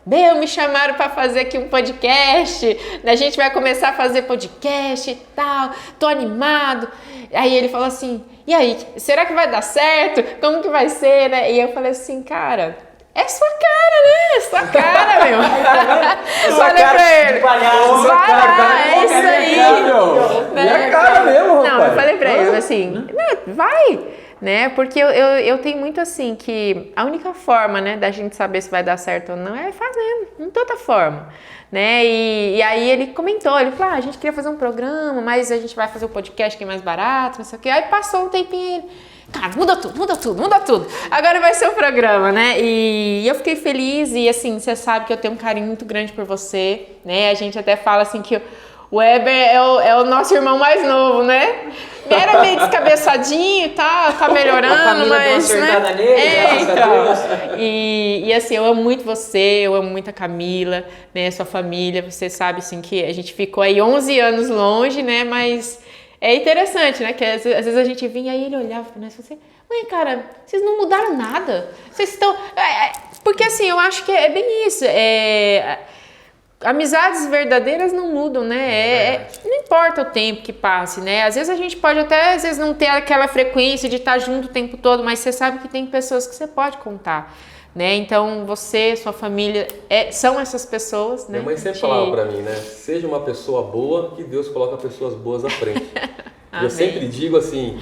Me chamaram para fazer aqui um podcast, a gente vai começar a fazer podcast e tal, tô animado. Aí ele falou assim, e aí, será que vai dar certo? Como que vai ser, né? E eu falei assim, cara, é sua cara, né? É sua cara, meu. Falei pra ele, vai lá, é isso aí. É cara mesmo, rapaz. Não, eu falei pra ele, assim, vai. Né? Porque eu tenho muito assim que a única forma, né, da gente saber se vai dar certo ou não é fazendo, não tem outra forma, né? E aí ele comentou, ele falou, a gente queria fazer um programa, mas a gente vai fazer o podcast que é mais barato, não sei o quê. Aí passou um tempinho, cara, muda tudo. Agora vai ser o programa, né? E eu fiquei feliz e assim, você sabe que eu tenho um carinho muito grande por você, né? A gente até fala assim que o Weber é o nosso irmão mais novo, né? Era meio descabeçadinho e tal, tá melhorando, mas, né? Nele, então. E assim, eu amo muito você, eu amo muito a Camila, né? Sua família, você sabe assim que a gente ficou aí 11 anos longe, né? Mas é interessante, né? Que às vezes a gente vinha e ele olhava pra nós e falava assim, mãe, cara, vocês não mudaram nada. Vocês estão... Porque assim, eu acho que é bem isso. Amizades verdadeiras não mudam, né? Não importa o tempo que passe, né? Às vezes a gente pode até, às vezes, não ter aquela frequência de estar junto o tempo todo, mas você sabe que tem pessoas que você pode contar, né? Então, você, sua família, são essas pessoas, né? Minha mãe sempre falava pra mim, né? Seja uma pessoa boa, que Deus coloca pessoas boas à frente. E eu sempre digo assim,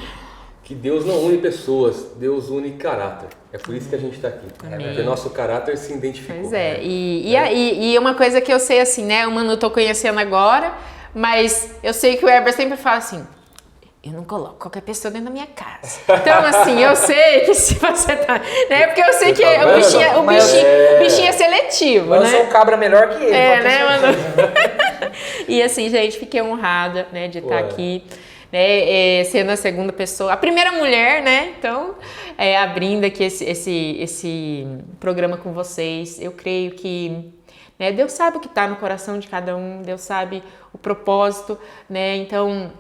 que Deus não une pessoas, Deus une caráter. É por isso que a gente está aqui. Porque nosso caráter se identificou. Pois é. E uma coisa que eu sei assim, né? O Manu eu tô conhecendo agora, mas eu sei que o Weber sempre fala assim, eu não coloco qualquer pessoa dentro da minha casa. Então, assim, eu sei que se você tá... Né? Porque eu sei que o bichinho é seletivo, eu né? Eu sou um cabra melhor que ele. Né, Manu? E assim, gente, fiquei honrada, né, de estar aqui. Né, sendo a segunda pessoa, a primeira mulher, né? Então, abrindo aqui esse programa com vocês, eu creio que, né, Deus sabe o que está no coração de cada um, Deus sabe o propósito, né? Então,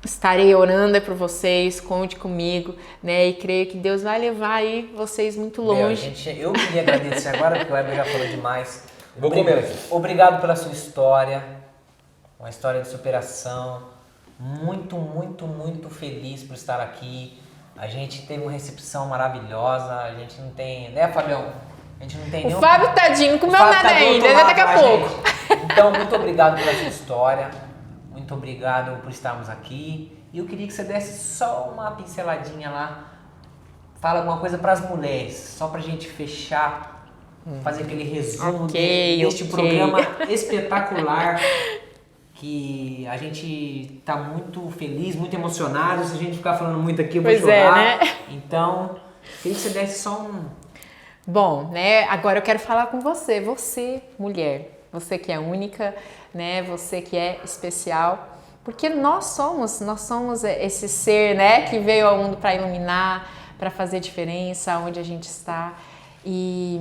estarei orando por vocês, conte comigo, né? E creio que Deus vai levar aí vocês muito longe. Eu queria agradecer agora, porque o Weber já falou demais. Vou comer aqui. Obrigado pela sua história, uma história de superação. Muito, muito, muito feliz por estar aqui. A gente teve uma recepção maravilhosa. A gente não tem, né, Fabião? A gente não tem o Fábio tadinho, não comeu nada ainda, daqui a pouco. Então, muito obrigado pela sua história. Muito obrigado por estarmos aqui. E eu queria que você desse só uma pinceladinha lá. Fala alguma coisa para as mulheres, só pra gente fechar, fazer aquele resumo deste programa espetacular. Que a gente tá muito feliz, muito emocionado. Se a gente ficar falando muito aqui, eu vou chorar. Né? Então, queria que você desse só um... Bom, né? Agora eu quero falar com você, mulher. Você que é única, né? Você que é especial. Porque nós somos esse ser, né? Que veio ao mundo para iluminar, para fazer diferença onde a gente está. E...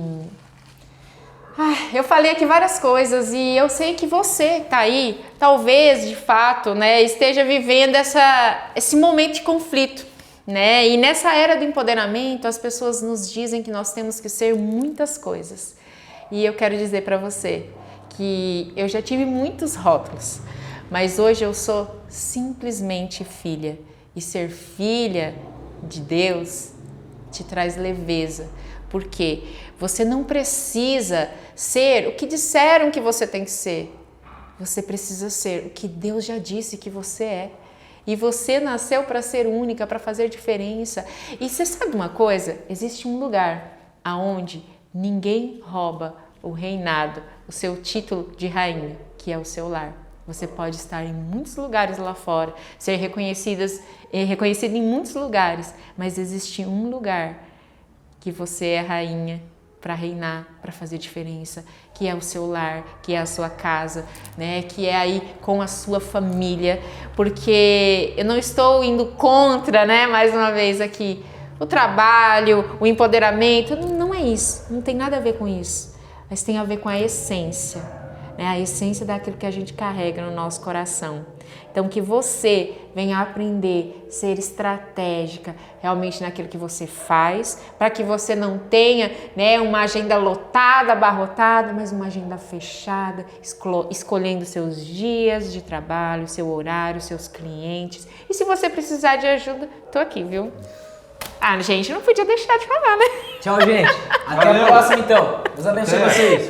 eu falei aqui várias coisas e eu sei que você tá aí, talvez de fato, né, esteja vivendo esse momento de conflito, né? E nessa era do empoderamento, as pessoas nos dizem que nós temos que ser muitas coisas. E eu quero dizer para você que eu já tive muitos rótulos, mas hoje eu sou simplesmente filha. E ser filha de Deus te traz leveza. Por quê? Você não precisa ser o que disseram que você tem que ser. Você precisa ser o que Deus já disse que você é. E você nasceu para ser única, para fazer diferença. E você sabe uma coisa? Existe um lugar aonde ninguém rouba o reinado, o seu título de rainha, que é o seu lar. Você pode estar em muitos lugares lá fora, ser reconhecida em muitos lugares, mas existe um lugar que você é rainha para reinar, para fazer diferença, que é o seu lar, que é a sua casa, né? Que é aí com a sua família, porque eu não estou indo contra, né? Mais uma vez aqui, o trabalho, o empoderamento, não é isso, não tem nada a ver com isso, mas tem a ver com a essência, né? A essência daquilo que a gente carrega no nosso coração. Então, que você venha aprender a ser estratégica realmente naquilo que você faz, para que você não tenha, né, uma agenda lotada, abarrotada, mas uma agenda fechada, escolhendo seus dias de trabalho, seu horário, seus clientes. E se você precisar de ajuda, tô aqui, viu? Gente, não podia deixar de falar, né? Tchau, gente. Até a próxima, então. Deus abençoe vocês.